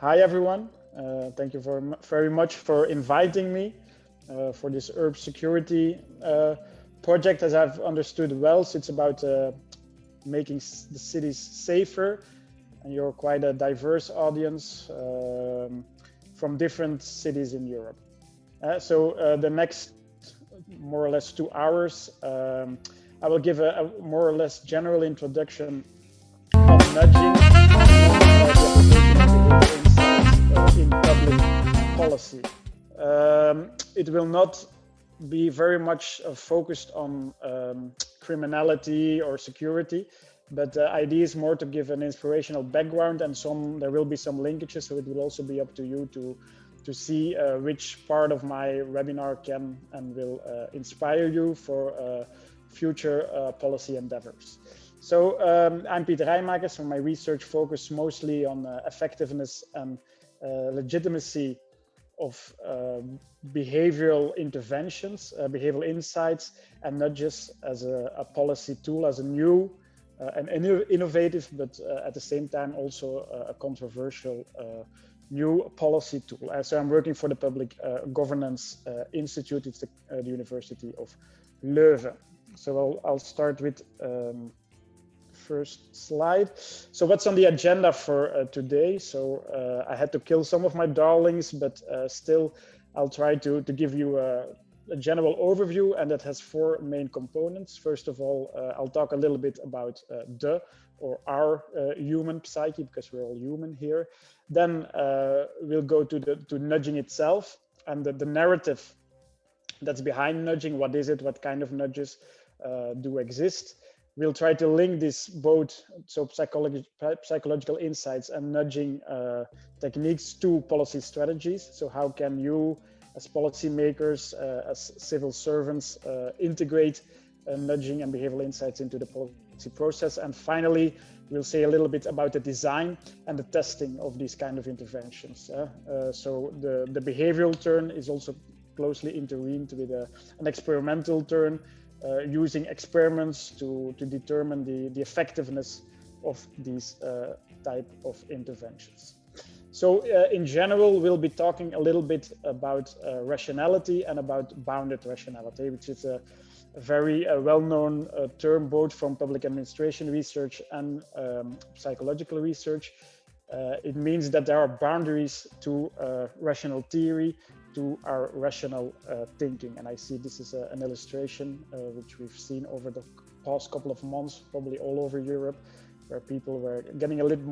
Hi everyone. Thank you very much for inviting me for this UrbSecurity project. As I've understood well, so it's about making the cities safer, and you're quite a diverse audience from different cities in Europe. So the next more or less 2 hours, I will give a more or less general introduction on nudging in public policy. It will not be very much focused on criminality or security, but the idea is more to give an inspirational background, and there will be some linkages, so it will also be up to you to see which part of my webinar can and will inspire you for future policy endeavors. So I'm Pieter Rijmakers, and my research focuses mostly on effectiveness and legitimacy of behavioral interventions, behavioral insights, and nudges as a policy tool, as a new and innovative, but at the same time also a controversial new policy tool. So I'm working for the Public Governance Institute. It's the University of Leuven. So I'll start with first slide. So what's on the agenda for today? So I had to kill some of my darlings, but still I'll try to give you a general overview, and that has 4 main components. First of all, I'll talk a little bit about our human psyche, because we're all human here. Then we'll go to nudging itself and the narrative that's behind nudging. What is it? What kind of nudges do exist? We'll try to link this both, so psychological insights and nudging techniques to policy strategies. So how can you, as policymakers, as civil servants, integrate nudging and behavioral insights into the policy process? And finally, we'll say a little bit about the design and the testing of these kind of interventions. So the behavioral turn is also closely intervened with an experimental turn, using experiments to determine the effectiveness of these type of interventions. So in general, we'll be talking a little bit about rationality and about bounded rationality, which is a very well-known term both from public administration research and psychological research. It means that there are boundaries to rational theory, to our rational thinking. And I see this is an illustration which we've seen over the past couple of months, probably all over Europe, where people were getting a bit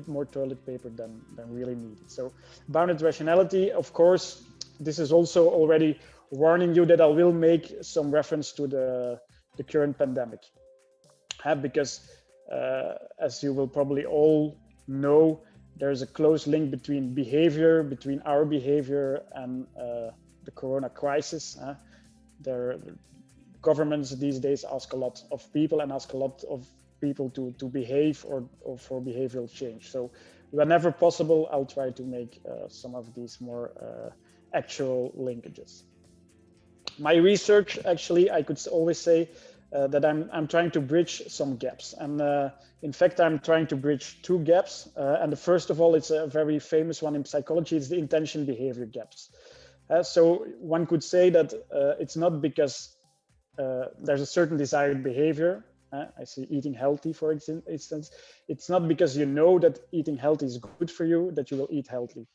more toilet paper than really needed. So bounded rationality, of course, this is also already warning you that I will make some reference to the current pandemic. Because as you will probably all know, there's a close link between our behavior and the corona crisis. Governments these days ask a lot of people and ask a lot of people to behave or for behavioral change. So whenever possible, I'll try to make some of these more actual linkages. My research, actually, I could always say that I'm trying to bridge some gaps. And in fact, I'm trying to bridge 2 gaps. And the first of all, it's a very famous one in psychology. It's the intention behavior gaps. So one could say that it's not because there's a certain desired behavior. I see eating healthy, for instance. It's not because you know that eating healthy is good for you that you will eat healthy.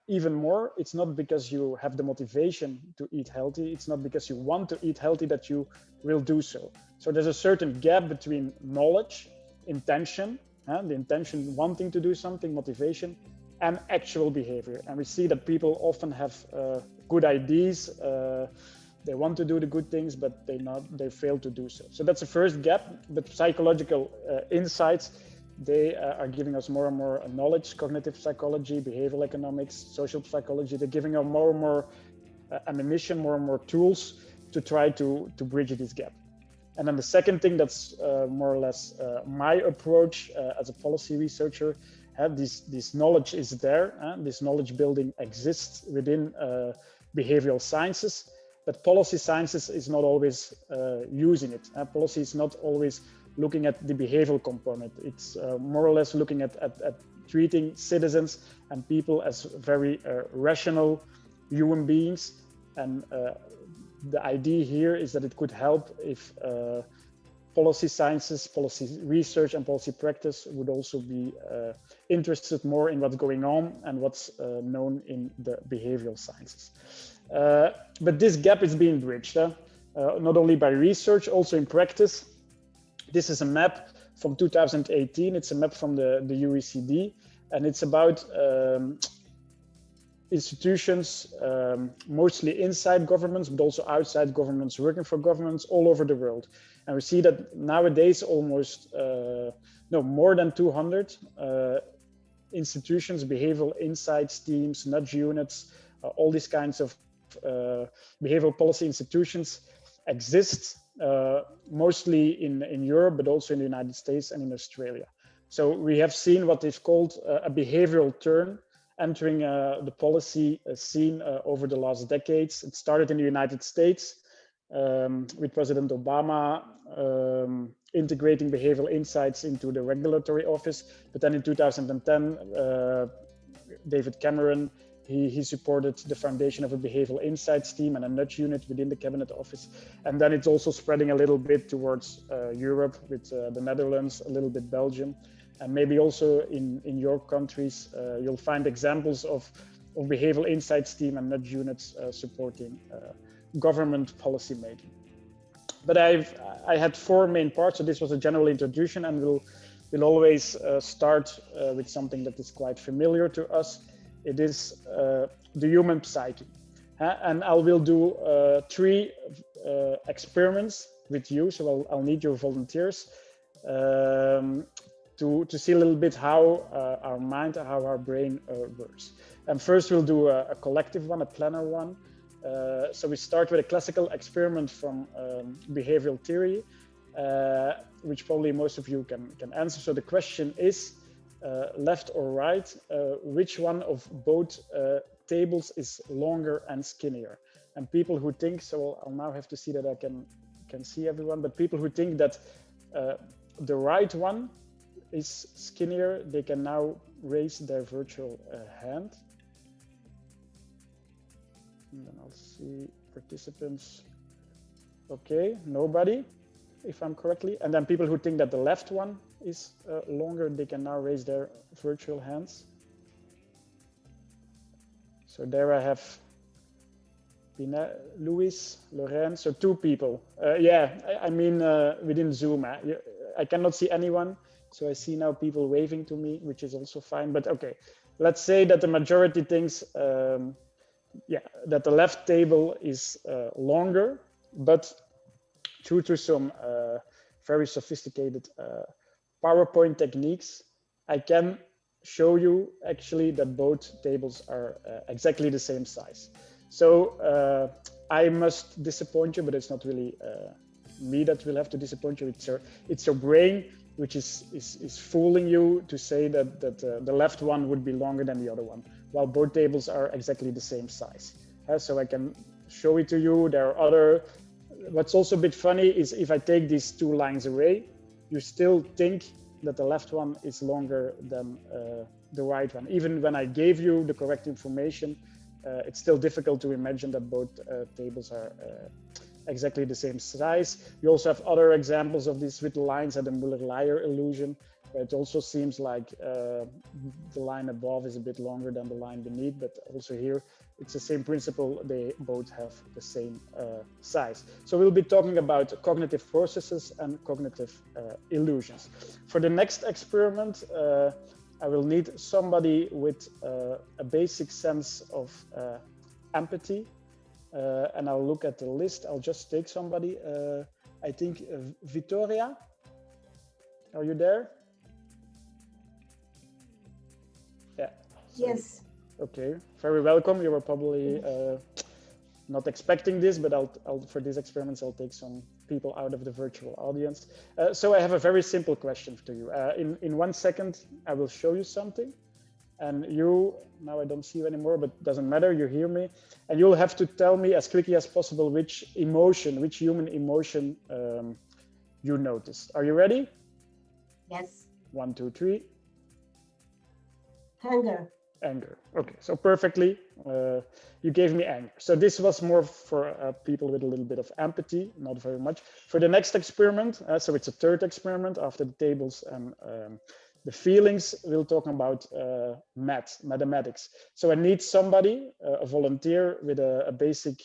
Even more, it's not because you have the motivation to eat healthy. It's not because you want to eat healthy that you will do so. So there's a certain gap between knowledge, intention, the intention wanting to do something, motivation, and actual behavior. And we see that people often have good ideas. They want to do the good things, but they fail to do so. So that's the first gap. But psychological insights, they are giving us more and more knowledge, cognitive psychology, behavioral economics, social psychology. They're giving us more and more ammunition, more and more tools to try to bridge this gap. And then the second thing that's more or less my approach as a policy researcher, this knowledge is there. This knowledge building exists within behavioral sciences, but policy sciences is not always using it. Policy is not always looking at the behavioral component. It's more or less looking at treating citizens and people as very rational human beings. And the idea here is that it could help if policy sciences, policy research, and policy practice would also be interested more in what's going on and what's known in the behavioral sciences. But this gap is being bridged, not only by research, also in practice. This is a map from 2018. It's a map from the OECD, and it's about institutions, mostly inside governments, but also outside governments, working for governments all over the world. And we see that nowadays almost, more than 200 institutions, behavioral insights teams, nudge units, all these kinds of behavioral policy institutions exist, mostly in Europe, but also in the United States and in Australia. So we have seen what is called a behavioral turn entering the policy scene over the last decades. It started in the United States with President Obama integrating behavioral insights into the regulatory office. But then in 2010, David Cameron, he supported the foundation of a behavioral insights team and a nudge unit within the cabinet office. And then it's also spreading a little bit towards Europe with the Netherlands, a little bit Belgium. And maybe also in your countries, you'll find examples of behavioral insights team and nudge units supporting government policy making. But I had four main parts, so this was a general introduction, and we'll always start with something that is quite familiar to us. It is the human psyche. And I will do 3 experiments with you, so I'll need your volunteers to see a little bit how our mind, how our brain works. And first we'll do a collective one, a planar one. So we start with a classical experiment from behavioral theory, which probably most of you can answer. So the question is, left or right, which one of both tables is longer and skinnier? And people who think, so I'll now have to see that I can see everyone, but people who think that the right one is skinnier, they can now raise their virtual hand. And then I'll see participants. Okay, nobody, if I'm correctly. And then people who think that the left one is longer, they can now raise their virtual hands. So there I have Luis, Lorraine, so 2 people. I mean within Zoom. I cannot see anyone, so I see now people waving to me, which is also fine. But okay, let's say that the majority thinks that the left table is longer, but due to some very sophisticated PowerPoint techniques, I can show you actually that both tables are exactly the same size. So I must disappoint you, but it's not really me that will have to disappoint you. It's your brain which is fooling you to say that the left one would be longer than the other one, while both tables are exactly the same size. So I can show it to you. There are other. What's also a bit funny is if I take these 2 lines away, you still think that the left one is longer than the right one. Even when I gave you the correct information, it's still difficult to imagine that both tables are exactly the same size. You also have other examples of these with lines at the Muller-Lyer illusion. It also seems like the line above is a bit longer than the line beneath, but also here it's the same principle. They both have the same size. So we'll be talking about cognitive processes and cognitive illusions. For the next experiment, I will need somebody with a basic sense of empathy. And I'll look at the list. I'll just take somebody. I think Vittoria, are you there? Yeah. Yes. Okay, very welcome. You were probably not expecting this, but I'll for these experiments, I'll take some people out of the virtual audience. So I have a very simple question to you. In 1 second, I will show you something. And you, now I don't see you anymore, but doesn't matter, you hear me. And you'll have to tell me as quickly as possible which human emotion you noticed. Are you ready? Yes. 1, 2, 3. Anger. Anger. Okay, so perfectly, you gave me anger. So this was more for people with a little bit of empathy, not very much. For the next experiment, so it's a third experiment after the tables and the feelings, we'll talk about mathematics. So I need somebody, a volunteer with a basic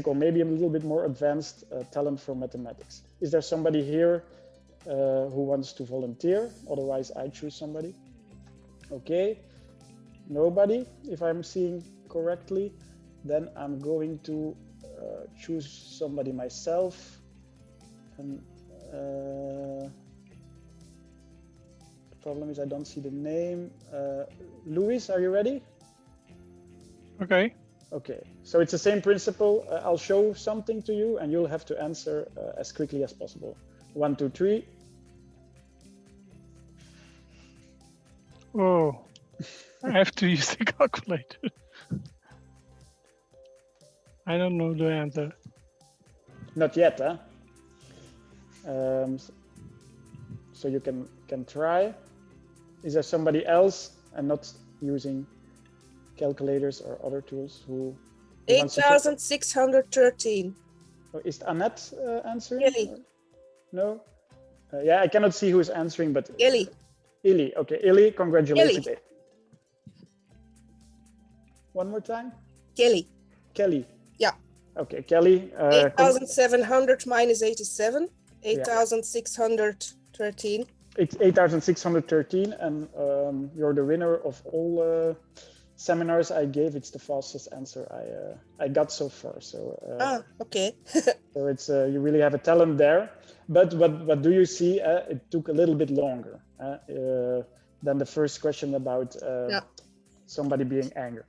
or maybe a little bit more advanced talent for mathematics. Is there somebody here who wants to volunteer? Otherwise, I choose somebody. Okay, nobody, if I'm seeing correctly. Then I'm going to choose somebody myself. And the problem is I don't see the name. Luis, are you ready? Okay. Okay, so it's the same principle. I'll show something to you and you'll have to answer as quickly as possible. 1, 2, 3. Oh, I have to use the calculator. I don't know the answer. Not yet, huh? So you can try. Is there somebody else and not using calculators or other tools who 8,613. Is Annette answering? Illy. No? Yeah, I cannot see who's answering, but Illy. Illy. Okay, Illy, congratulations. Illy. One more time? Kelly. Kelly. Yeah. Okay, Kelly. 8,700 minus 87. 8,613. It's 8,613, and you're the winner of all seminars I gave. It's the fastest answer I got so far. So okay. so it's you really have a talent there. But what do you see? It took a little bit longer than the first question about somebody being angry.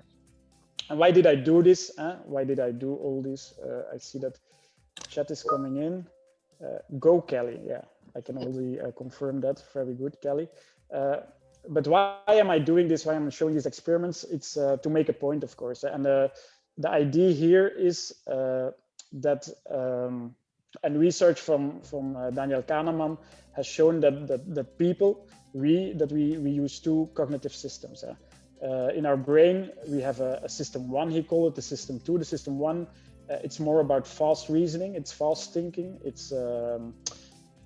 And why did I do this? Why did I do all this? I see that chat is coming in. Go, Kelly. Yeah, I can only confirm that. Very good, Kelly. But why am I doing this? Why am I showing these experiments? It's to make a point, of course. And the idea here is that, and research from Daniel Kahneman has shown that people, we use two cognitive systems. In our brain, we have a system 1, he called it, the system 2. The system 1, it's more about fast reasoning, it's fast thinking,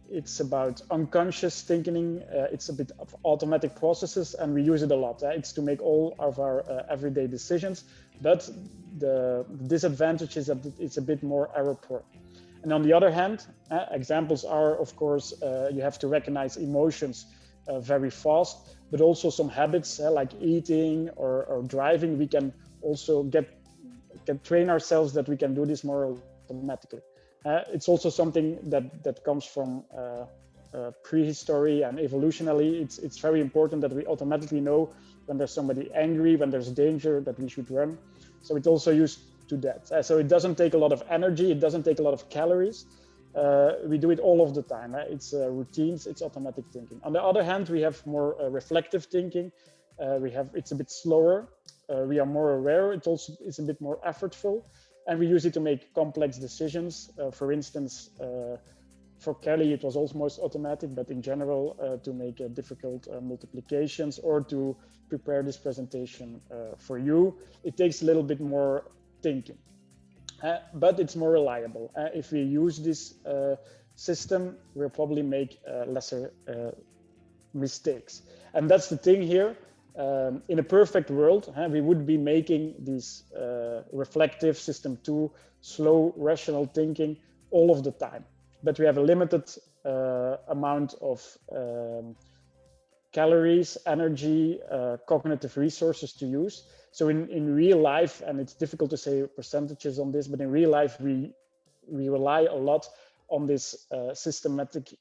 it's about unconscious thinking, it's a bit of automatic processes, and we use it a lot. It's to make all of our everyday decisions, but the disadvantage is that it's a bit more error prone. And on the other hand, examples are, of course, you have to recognize emotions very fast, but also some habits like eating or driving, we can also can train ourselves that we can do this more automatically. It's also something that comes from prehistory and evolutionarily. It's very important that we automatically know when there's somebody angry, when there's danger, that we should run. So it's also used to that. So it doesn't take a lot of energy, it doesn't take a lot of calories. We do it all of the time. It's routines, it's automatic thinking. On the other hand, we have more reflective thinking. It's a bit slower. We are more aware. It's a bit more effortful, and we use it to make complex decisions. For instance, for Kelly, it was almost automatic, but in general, to make difficult multiplications or to prepare this presentation for you, it takes a little bit more thinking. But it's more reliable. If we use this system, we'll probably make lesser mistakes. And that's the thing here. In a perfect world, we would be making these reflective system 2, slow, rational thinking all of the time. But we have a limited amount of calories, energy, cognitive resources to use. So in real life, and it's difficult to say percentages on this, but in real life, we rely a lot on this systematic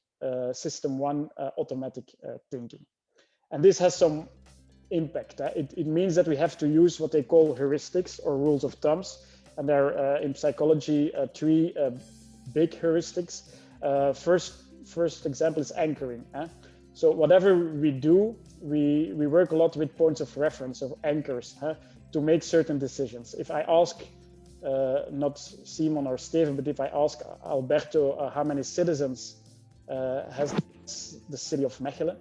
system 1 automatic thinking. And this has some impact. It means that we have to use what they call heuristics or rules of thumbs. And there are in psychology 3 big heuristics. First example is anchoring. So whatever we do, we work a lot with points of reference, of anchors, to make certain decisions. If I ask, not Simon or Steven, but if I ask Alberto how many citizens has the city of Mechelen,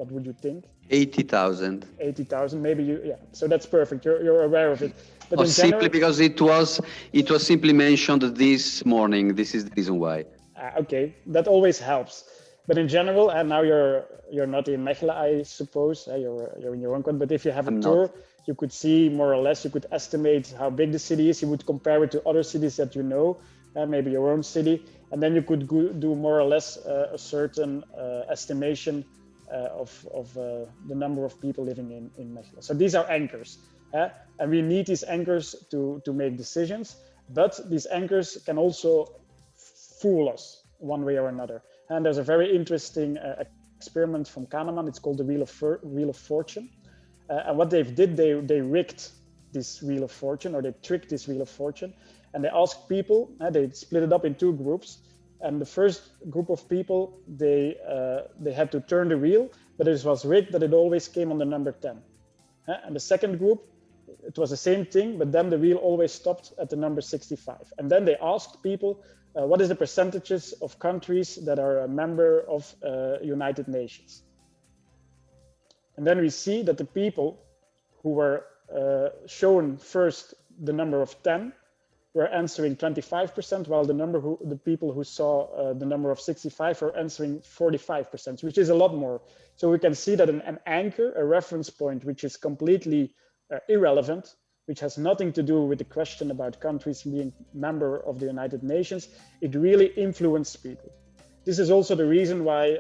What would you think? 80,000. 80,000, maybe you, yeah. So that's perfect. You're aware of it. But Or in simply general, because it was simply mentioned this morning. This is the reason why. Okay, that always helps. But in general, and now you're not in Mechelen, I suppose. You're in your own country. But if you have a I'm tour, not. you could see more or less. You could estimate how big the city is. You would compare it to other cities that you know, maybe your own city, and then you could do more or less a certain estimation of the number of people living in Mechelen. So these are anchors, and we need these anchors to make decisions. But these anchors can also fool us one way or another. And there's a very interesting experiment from Kahneman. It's called the Wheel of Fortune. And what they did, they rigged this Wheel of Fortune, or they tricked this Wheel of Fortune. And they asked people, they split it up in two groups. And the first group of people, they had to turn the wheel, but it was rigged that it always came on the number 10. And the second group, it was the same thing, but then the wheel always stopped at the number 65. And then they asked people, what is the percentages of countries that are a member of United Nations? And then we see that the people who were shown first the number of 10 were answering 25%, while the people who saw the number of 65 were answering 45%, which is a lot more. So we can see that an anchor, a reference point, which is completely irrelevant, which has nothing to do with the question about countries being member of the United Nations, it really influenced people. This is also the reason why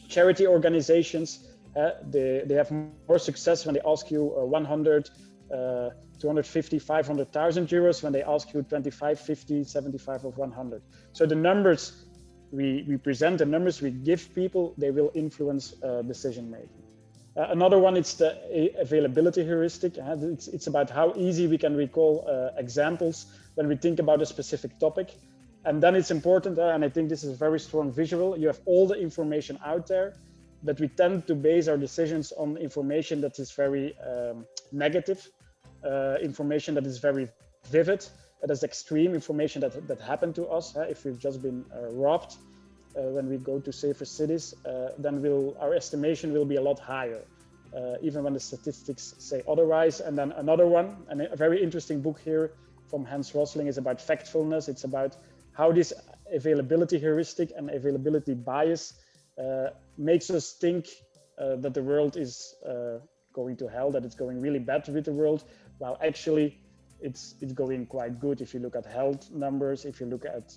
charity organizations, they have more success when they ask you 100, 250, 500,000 euros, when they ask you 25, 50, 75 or 100. So the numbers we present, the numbers we give people, they will influence decision making. Another one, it's the availability heuristic. It's about how easy we can recall examples when we think about a specific topic. And then it's important, and I think this is a very strong visual, you have all the information out there, but we tend to base our decisions on information that is very negative, information that is very vivid, that is extreme information that happened to us. If we've just been robbed when we go to safer cities, then our estimation will be a lot higher, even when the statistics say otherwise. And then another one, and a very interesting book here from Hans Rosling, is about factfulness. It's about how this availability heuristic and availability bias makes us think that the world is going to hell, that it's going really bad with the world, while actually it's going quite good if you look at health numbers, if you look at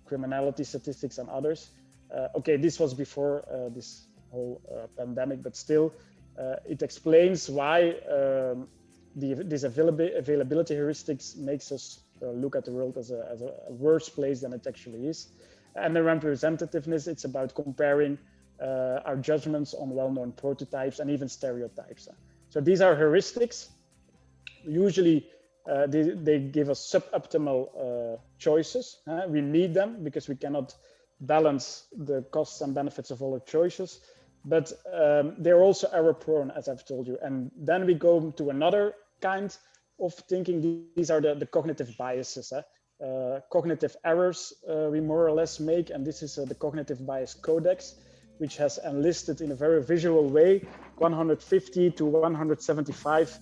criminality statistics and others. Okay, this was before this whole pandemic, but still it explains why this availability heuristics makes us look at the world as a worse place than it actually is. And the representativeness, it's about comparing our judgments on well-known prototypes and even stereotypes. So these are heuristics. Usually they give us suboptimal choices. We need them because we cannot balance the costs and benefits of all our choices, but they're also error prone, as I've told you. And then we go to another kind of thinking. These are the cognitive biases, cognitive errors we more or less make. And this is the Cognitive Bias Codex, which has enlisted in a very visual way 150 to 175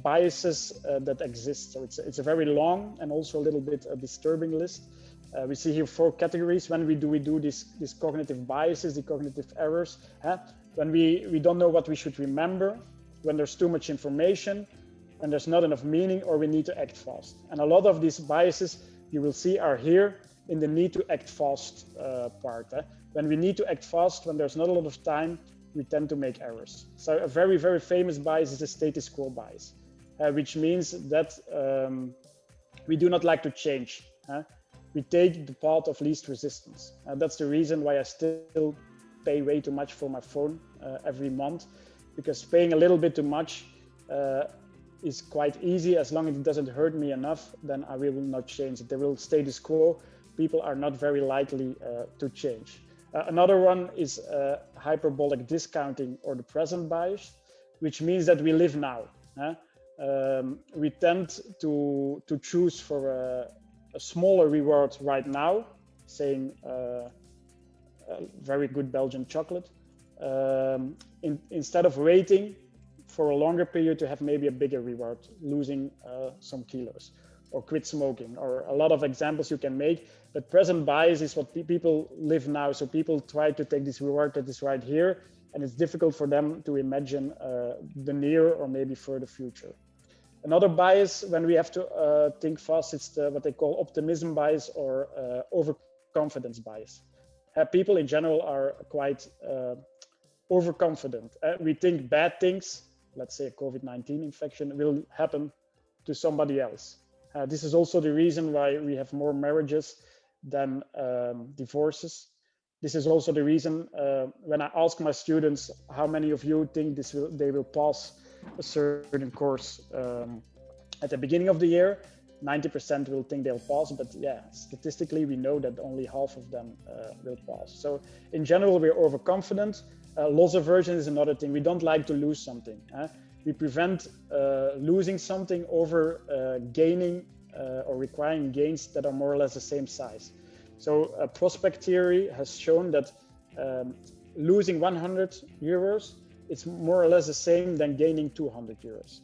biases that exist. So it's a very long and also a little bit a disturbing list. We see here 4 categories when we do these cognitive biases, the cognitive errors. When we don't know what we should remember, when there's too much information, when there's not enough meaning, or we need to act fast. And a lot of these biases you will see are here in the need to act fast part. When we need to act fast, when there's not a lot of time, we tend to make errors. So a very, very famous bias is the status quo bias, which means that we do not like to change. We take the path of least resistance. That's the reason why I still pay way too much for my phone every month, because paying a little bit too much is quite easy. As long as it doesn't hurt me enough, then I will not change it. There will status quo. People are not very likely to change. Another one is hyperbolic discounting, or the present bias, which means that we live now. We tend to choose for a smaller reward right now, saying a very good Belgian chocolate, instead of waiting for a longer period to have maybe a bigger reward, losing some kilos, or quit smoking, or a lot of examples you can make. But present bias is what people live now. So people try to take this reward that is right here, and it's difficult for them to imagine the near or maybe further future. Another bias, when we have to think fast, it's what they call optimism bias or overconfidence bias. People in general are quite overconfident. We think bad things, let's say a COVID-19 infection, will happen to somebody else. This is also the reason why we have more marriages than divorces. This is also the reason when I ask my students, how many of you think they will pass a certain course at the beginning of the year? 90% will think they'll pass, but yeah, statistically we know that only half of them will pass. So in general, we're overconfident. Loss aversion is another thing. We don't like to lose something. We prevent losing something over gaining or requiring gains that are more or less the same size. So prospect theory has shown that losing 100 euros, it's more or less the same than gaining 200 euros.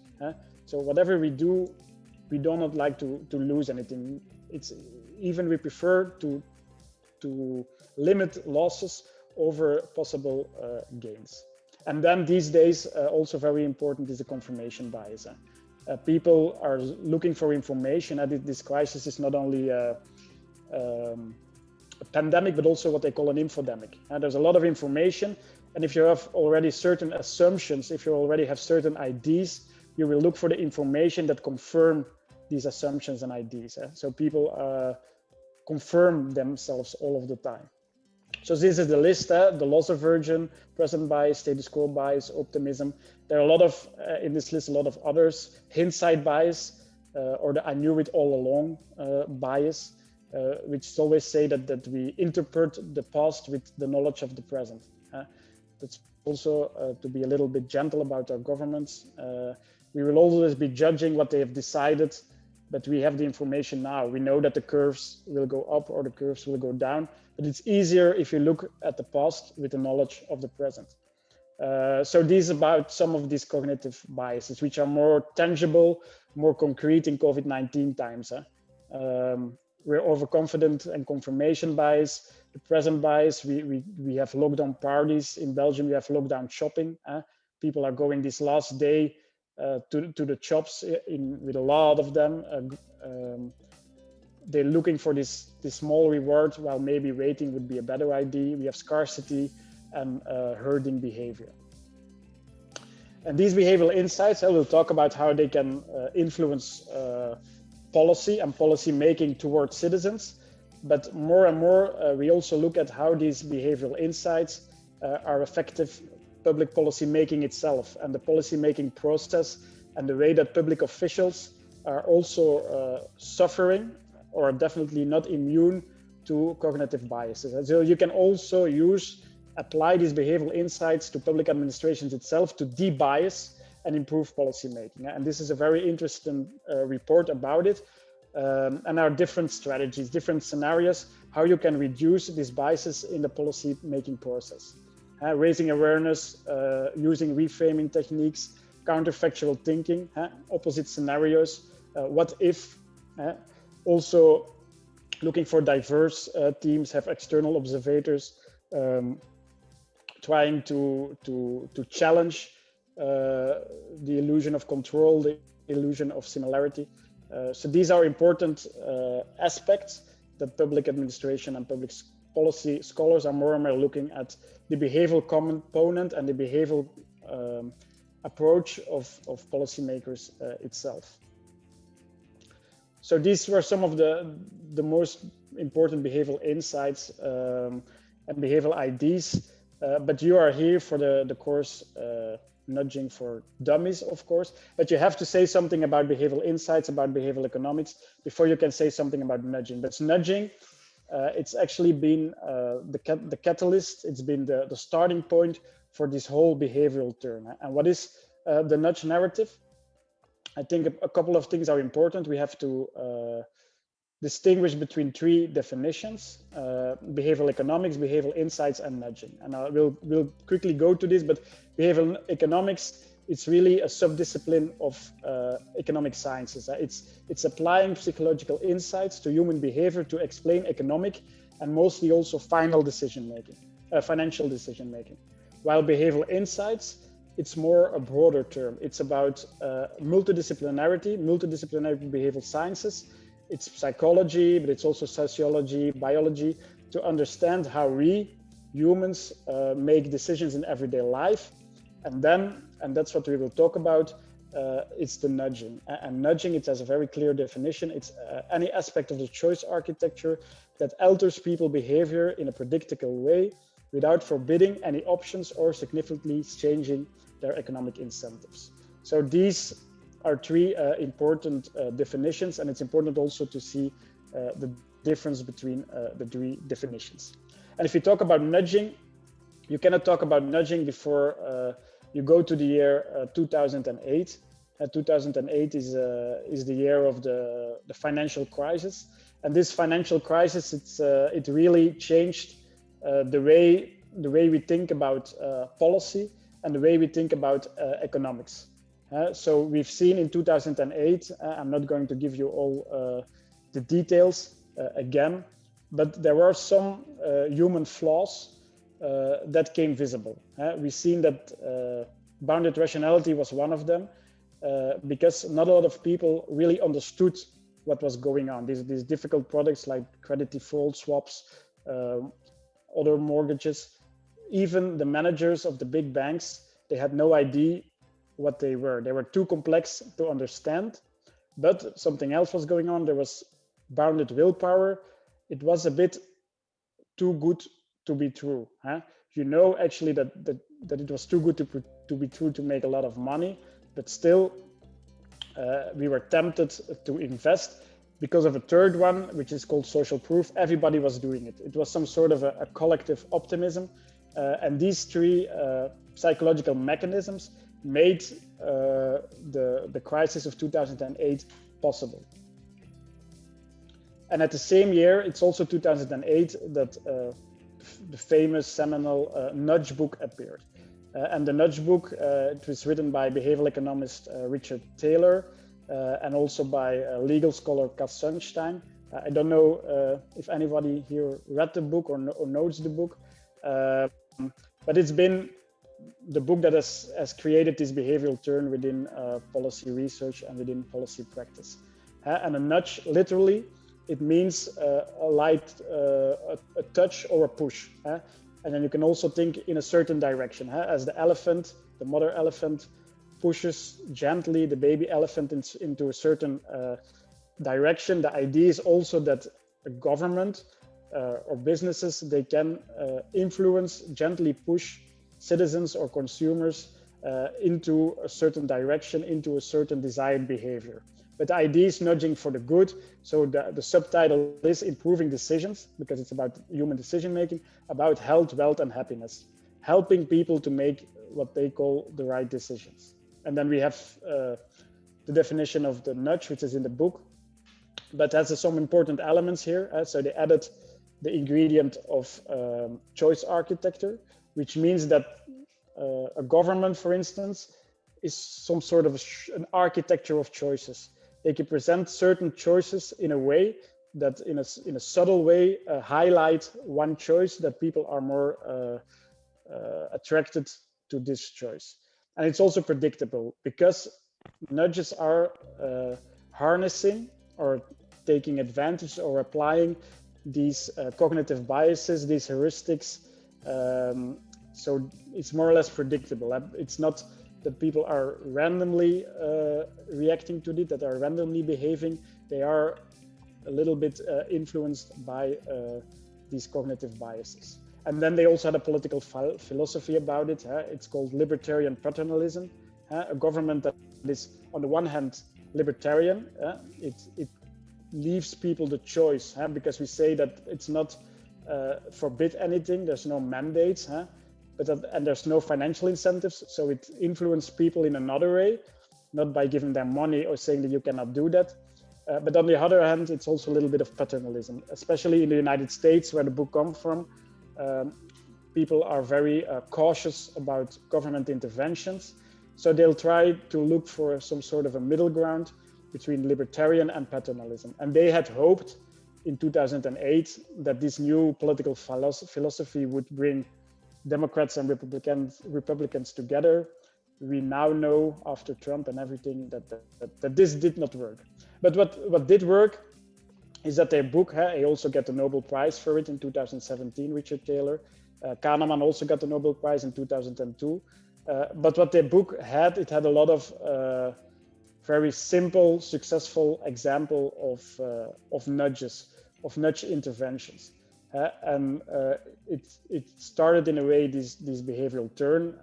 So whatever we do, we do not like to lose anything. It's even we prefer to limit losses over possible gains. And then these days, also very important is the confirmation bias. People are looking for information. This crisis is not only a pandemic, but also what they call an infodemic. There's a lot of information. And if you have already certain assumptions, if you already have certain IDs, you will look for the information that confirm these assumptions and IDs. So people confirm themselves all of the time. So this is the list, the loss aversion, present bias, status quo bias, optimism. There are a lot of, in this list, a lot of others. Hindsight bias, or the I knew it all along bias, which always say that we interpret the past with the knowledge of the present. That's also to be a little bit gentle about our governments. We will always be judging what they have decided, but we have the information now. We know that the curves will go up or the curves will go down, but it's easier if you look at the past with the knowledge of the present. So these are about some of these cognitive biases, which are more tangible, more concrete in COVID-19 times. We're overconfident and confirmation bias. The present bias, we have lockdown parties. In Belgium, we have lockdown shopping. People are going this last day to the shops with a lot of them. They're looking for this small reward, while maybe waiting would be a better idea. We have scarcity and herding behavior. And these behavioral insights, I will talk about how they can influence policy and policy making towards citizens. But more and more, we also look at how these behavioral insights are effective public policy making itself, and the policy making process, and the way that public officials are also suffering or are definitely not immune to cognitive biases. And so you can also apply these behavioral insights to public administrations itself to de-bias and improve policy making. And this is a very interesting report about it. And there are different strategies, different scenarios, how you can reduce these biases in the policy making process. Raising awareness, using reframing techniques, counterfactual thinking, opposite scenarios, what if, also looking for diverse teams, have external observators, trying to challenge the illusion of control, the illusion of similarity. So these are important aspects that public administration and public policy scholars are more and more looking at the behavioral component and the behavioral approach of policymakers itself. So these were some of the most important behavioral insights and behavioral IDs. But you are here for the course Nudging for Dummies, of course. But you have to say something about behavioral insights, about behavioral economics, before you can say something about nudging. But nudging, it's actually been the catalyst. It's been the starting point for this whole behavioral turn. And what is the nudge narrative? I think a couple of things are important. We have to distinguish between three definitions: behavioral economics, behavioral insights, and nudging. And I will quickly go to this, but behavioral economics, it's really a subdiscipline of economic sciences. It's applying psychological insights to human behavior to explain economic and mostly also financial decision making. While behavioral insights, it's more a broader term. It's about multidisciplinarity behavioral sciences. It's psychology, but it's also sociology, biology, to understand how we humans make decisions in everyday life. And that's what we will talk about, it's the nudging. And nudging, it has a very clear definition. It's any aspect of the choice architecture that alters people behavior in a predictable way without forbidding any options or significantly changing their economic incentives. So these are three important definitions, and it's important also to see the difference between the three definitions. And if you talk about nudging, you cannot talk about nudging before you go to the year 2008. 2008 is the year of the financial crisis, and this financial crisis, it really changed the way we think about policy and the way we think about economics. So we've seen in 2008, I'm not going to give you all the details again, but there were some human flaws that came visible. We've seen that bounded rationality was one of them, because not a lot of people really understood what was going on. These difficult products like credit default swaps, other mortgages, even the managers of the big banks, they had no idea what they were. They were too complex to understand, but something else was going on. There was bounded willpower. It was a bit too good to be true. You know, actually that it was too good to be true to make a lot of money, but still we were tempted to invest because of a third one, which is called social proof. Everybody was doing it. It was some sort of a collective optimism. And these three psychological mechanisms made the crisis of 2008 possible. And at the same year, it's also 2008 that the famous seminal Nudge book appeared. And the Nudge book, it was written by behavioral economist Richard Taylor and also by legal scholar Cass Sunstein. I don't know if anybody here read the book or knows the book, but it's been the book that has created this behavioral turn within policy research and within policy practice. And a nudge, literally, it means a light, a touch or a push. And then you can also think in a certain direction, as the elephant, the mother elephant, pushes gently the baby elephant into a certain direction. The idea is also that a government or businesses, they can influence, gently push citizens or consumers into a certain direction, into a certain desired behavior. But the idea is nudging for the good. So the subtitle is improving decisions, because it's about human decision making, about health, wealth, and happiness, helping people to make what they call the right decisions. And then we have the definition of the nudge, which is in the book, but has some important elements here. So they added the ingredient of choice architecture, which means that a government, for instance, is some sort of an architecture of choices. They can present certain choices in a way that, in a subtle way, highlight one choice that people are more attracted to this choice. And it's also predictable, because nudges are harnessing or taking advantage or applying these cognitive biases, these heuristics. So it's more or less predictable. It's not that people are randomly reacting to it, that are randomly behaving. They are a little bit influenced by these cognitive biases. And then they also had a political philosophy about it. It's called libertarian paternalism. A government that is, on the one hand, libertarian. It leaves people the choice, because we say that it's not forbid anything. There's no mandates, and there's no financial incentives. So it influences people in another way, not by giving them money or saying that you cannot do that. But on the other hand, it's also a little bit of paternalism, especially in the United States, where the book comes from. People are very cautious about government interventions. So they'll try to look for some sort of a middle ground between libertarian and paternalism. And they had hoped in 2008 that this new political philosophy would bring Democrats and Republicans together. We now know, after Trump and everything, that this did not work. But what did work is that their book, he also got the Nobel Prize for it in 2017, Richard Taylor. Kahneman also got the Nobel Prize in 2002. But what their book had, it had a lot of very simple, successful example of nudges, of nudge interventions. And it started in a way this behavioral turn.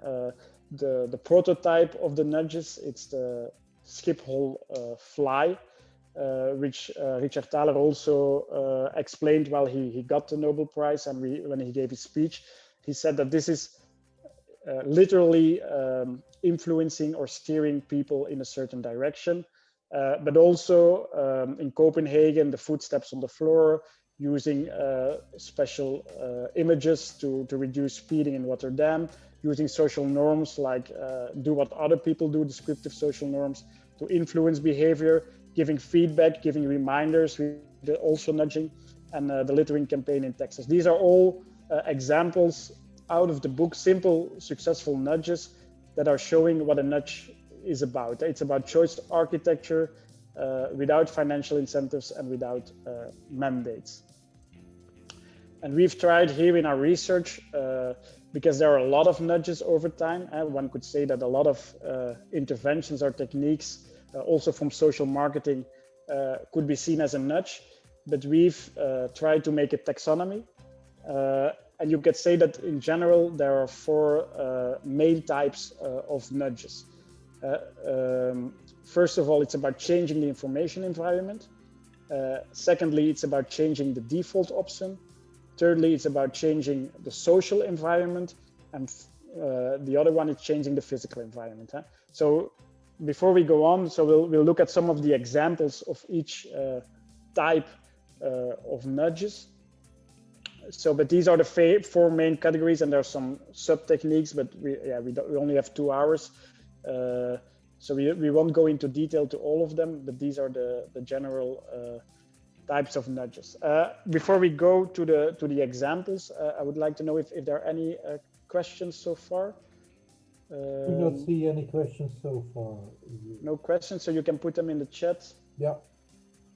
The prototype of the nudges, it's the Schiphol fly, which Richard Thaler also explained while he got the Nobel Prize, and when he gave his speech, he said that this is literally influencing or steering people in a certain direction, but also in Copenhagen, the footsteps on the floor, using special images to reduce speeding in Rotterdam, using social norms like do what other people do, descriptive social norms, to influence behavior, giving feedback, giving reminders, also nudging, and the littering campaign in Texas. These are all examples out of the book, simple, successful nudges that are showing what a nudge is about. It's about choice architecture without financial incentives and without mandates. And we've tried here in our research, because there are a lot of nudges over time. One could say that a lot of interventions or techniques, also from social marketing, could be seen as a nudge. But we've tried to make a taxonomy. And you could say that in general, there are four main types of nudges. First of all, it's about changing the information environment. Secondly, it's about changing the default option. Thirdly, it's about changing the social environment. And the other one is changing the physical environment. So before we go on, so we'll look at some of the examples of each type of nudges. So, but these are the four main categories, and there are some sub-techniques, but we only have 2 hours. So we won't go into detail to all of them, but these are the general types of nudges. Before we go to the examples, I would like to know if there are any questions so far. Do not see any questions so far. No questions, so you can put them in the chat. Yeah.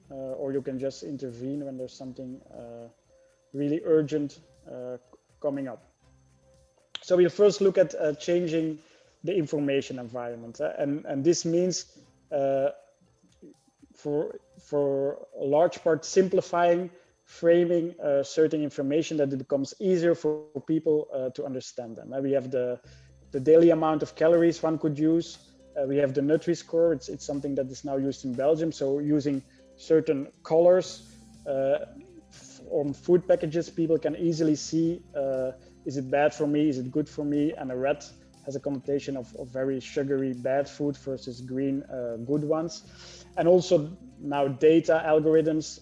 Or you can just intervene when there's something really urgent coming up. So we'll first look at changing the information environment, and this means for a large part simplifying, framing certain information that it becomes easier for people to understand them. We have the daily amount of calories one could use. We have the Nutri-Score. It's something that is now used in Belgium. So using certain colors on food packages, people can easily see, is it bad for me? Is it good for me? And a red has a connotation of very sugary bad food versus green good ones. And also now data algorithms,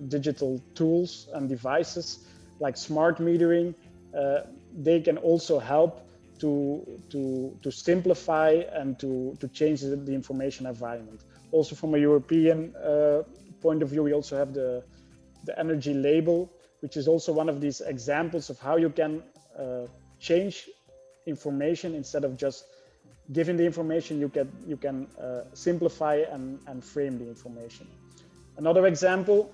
digital tools and devices like smart metering, they can also help to simplify and to change the information environment. Also from a European point of view, we also have the energy label, which is also one of these examples of how you can change information. Instead of just giving the information, you can simplify and frame the information. Another example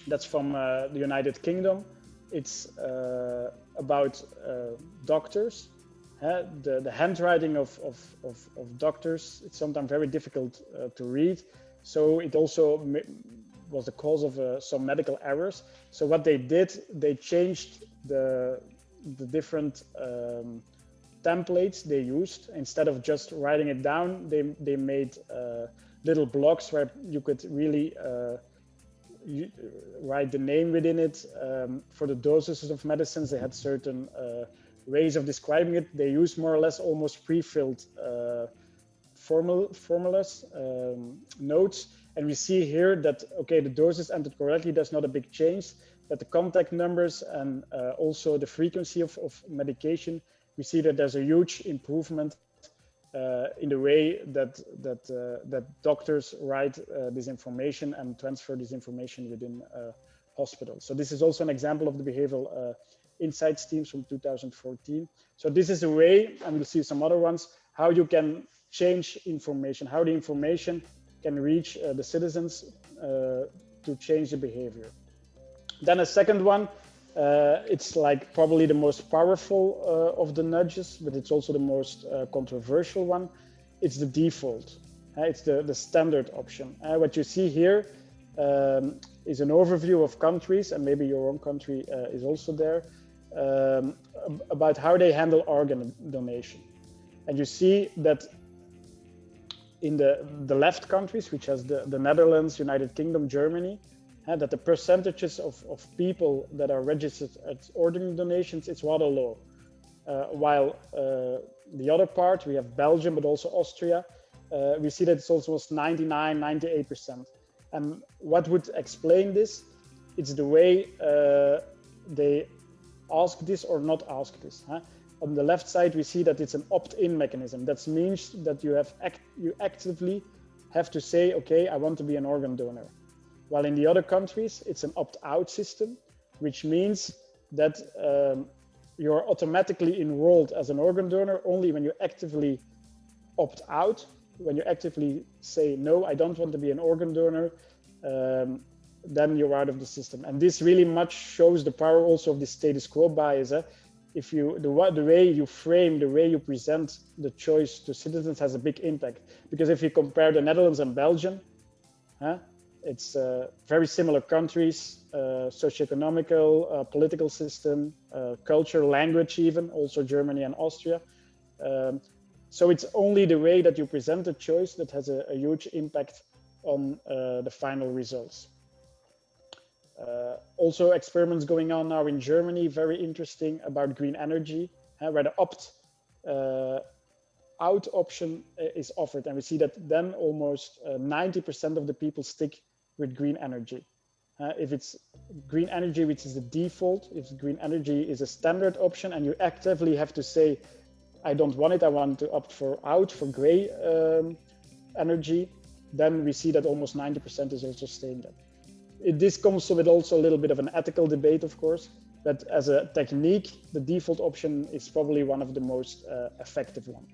that's from the United Kingdom, it's about doctors. The handwriting of doctors, it's sometimes very difficult to read. So it also was the cause of some medical errors. So what they did, they changed the different templates they used. Instead of just writing it down, they made little blocks where you could really write the name within it. For the doses of medicines, they had certain ways of describing it. They used more or less almost pre-filled formulas, notes, And we see here that, okay, the doses entered correctly, there's not a big change, but the contact numbers and also the frequency of medication, we see that there's a huge improvement in the way that doctors write this information and transfer this information within hospitals. So this is also an example of the behavioral insights teams from 2014. So this is a way, and we'll see some other ones, how you can change information, how the information can reach the citizens to change the behavior. Then a second one, it's like probably the most powerful of the nudges, but it's also the most controversial one. It's the default. It's the standard option. What you see here is an overview of countries, and maybe your own country is also there, about how they handle organ donation. And you see that in the left countries, which has the Netherlands, United Kingdom, Germany, that the percentages of people that are registered at organ donations is rather low. While the other part, we have Belgium, but also Austria, we see that it's almost 99, 98%. And what would explain this? It's the way they ask this or not ask this. On the left side, we see that it's an opt-in mechanism. That means that you actively have to say, okay, I want to be an organ donor. While in the other countries, it's an opt-out system, which means that you're automatically enrolled as an organ donor only when you actively opt out. When you actively say, no, I don't want to be an organ donor, then you're out of the system. And this really much shows the power also of the status quo bias. If the way you frame, the way you present the choice to citizens has a big impact. Because if you compare the Netherlands and Belgium, it's very similar countries, socioeconomical, political system, culture, language even, also Germany and Austria. So it's only the way that you present the choice that has a huge impact on the final results. Also experiments going on now in Germany, very interesting, about green energy, where the opt-out option is offered. And we see that then almost 90% of the people stick with green energy. If it's green energy, which is the default, if green energy is a standard option and you actively have to say, I don't want it, I want to opt for gray energy, then we see that almost 90% is also staying there. This comes with also a little bit of an ethical debate, of course, but as a technique, the default option is probably one of the most effective ones.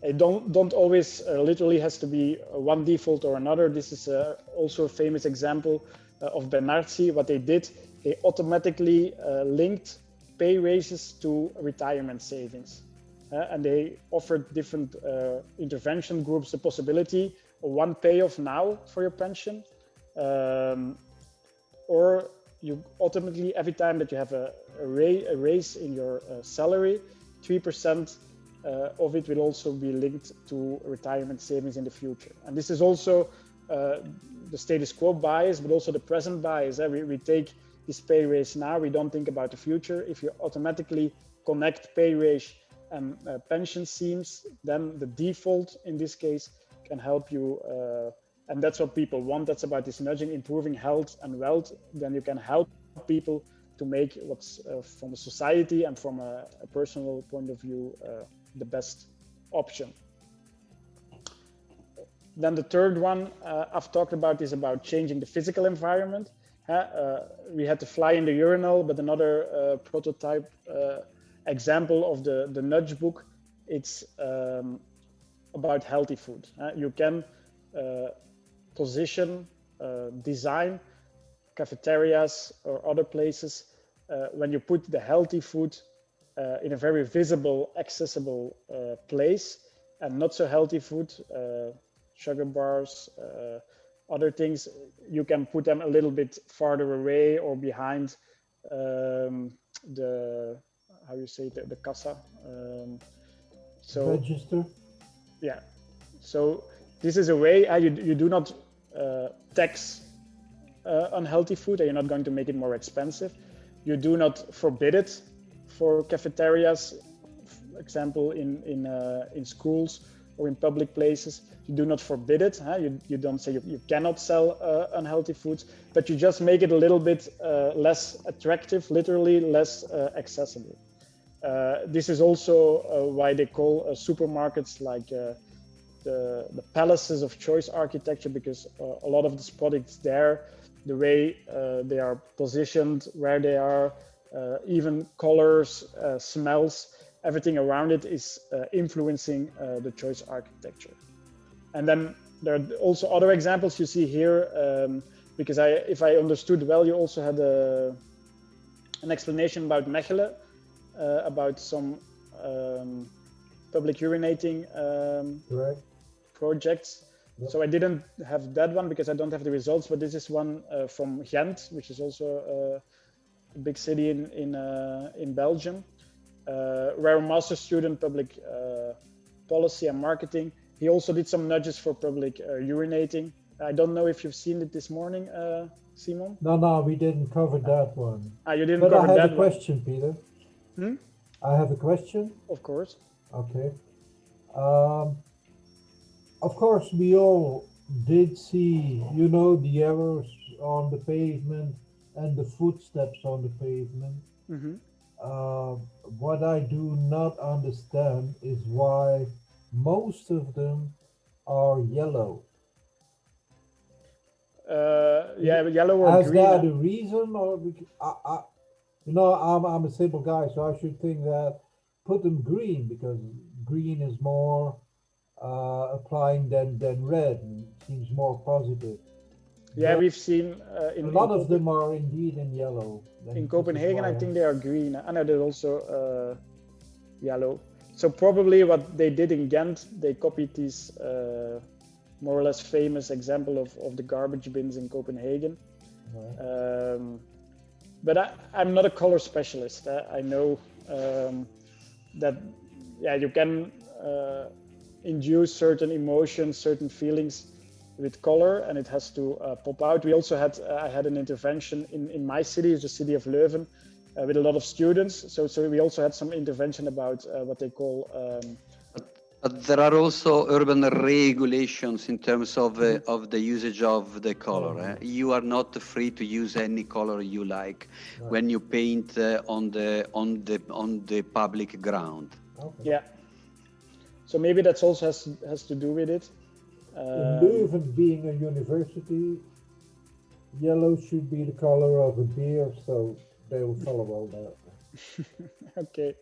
It don't always literally has to be one default or another. This is also a famous example of Bernarzi. What they did, they automatically linked pay raises to retirement savings. And they offered different intervention groups the possibility of one payoff now for your pension, or you ultimately, every time that you have a raise in your salary, 3% of it will also be linked to retirement savings in the future. And this is also the status quo bias, but also the present bias. We take this pay raise now, we don't think about the future. If you automatically connect pay raise and pension schemes, then the default in this case can help you. And that's what people want. That's about this nudging, improving health and wealth. Then you can help people to make what's from a society and from a personal point of view, the best option. Then the third one I've talked about is about changing the physical environment. We had to fly in the urinal, but another prototype example of the nudge book, it's about healthy food. You can position, design cafeterias or other places when you put the healthy food in a very visible, accessible place, and not so healthy food, sugar bars, other things, you can put them a little bit farther away or behind the, how you say, the kassa. So register. Yeah, so this is a way you do not tax unhealthy food, and you're not going to make it more expensive. You do not forbid it for cafeterias, for example, in schools or in public places. You do not forbid it. You don't say you cannot sell unhealthy foods, but you just make it a little bit less attractive, literally less accessible. This is also why they call supermarkets like the palaces of choice architecture, because a lot of these products there, the way they are positioned, where they are, even colors, smells, everything around it is influencing the choice architecture. And then there are also other examples you see here, because if I understood well, you also had an explanation about Mechelen, about some public urinating projects. Yep. So I didn't have that one because I don't have the results, but this is one from Ghent, which is also a big city in Belgium, where a master student public policy and marketing, he also did some nudges for public urinating. I don't know if you've seen it this morning, Simon? No, we didn't cover that one. You didn't but cover that one. I have a question, Peter. I have a question. Of course. Okay. Of course, we all did see, the errors on the pavement and the footsteps on the pavement. What I do not understand is why most of them are yellow. Yellow or green. Is that a reason, or I'm a simple guy, so I should think that put them green, because green is more applying than red, and seems more positive. Yeah, we've seen a lot of them are indeed in yellow. In Copenhagen, I think they are green. I know they're also yellow. So probably what they did in Ghent, they copied these more or less famous example of the garbage bins in Copenhagen. But I'm not a color specialist. I know that you can induce certain emotions, certain feelings with color, and it has to pop out. We also had I had an intervention in my city, the city of Leuven, with a lot of students. So we also had some intervention about what they call. But there are also urban regulations in terms of the usage of the color. You are not free to use any color you like when you paint on the public ground. Okay. Yeah. So maybe that's also has to do with it. In Leuven being a university, yellow should be the color of a beer, so they will follow all that. Okay.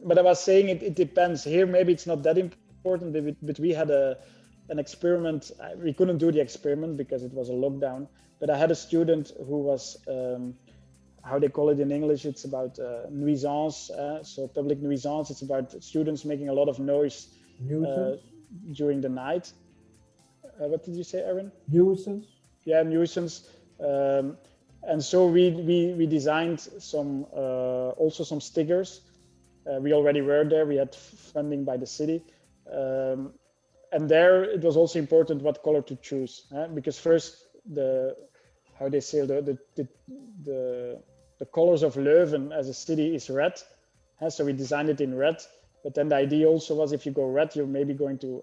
But I was saying it depends. Here maybe it's not that important, but we had an experiment. We couldn't do the experiment because it was a lockdown, but I had a student who was, how they call it in English, it's about nuisance, so public nuisance. It's about students making a lot of noise during the night. What did you say, Aaron? Nuisance? Yeah, nuisance. And so we designed some also some stickers. We already were there. We had funding by the city, and there it was also important what color to choose, because first the colors of Leuven as a city is red, so we designed it in red. But then the idea also was if you go red, you're maybe going to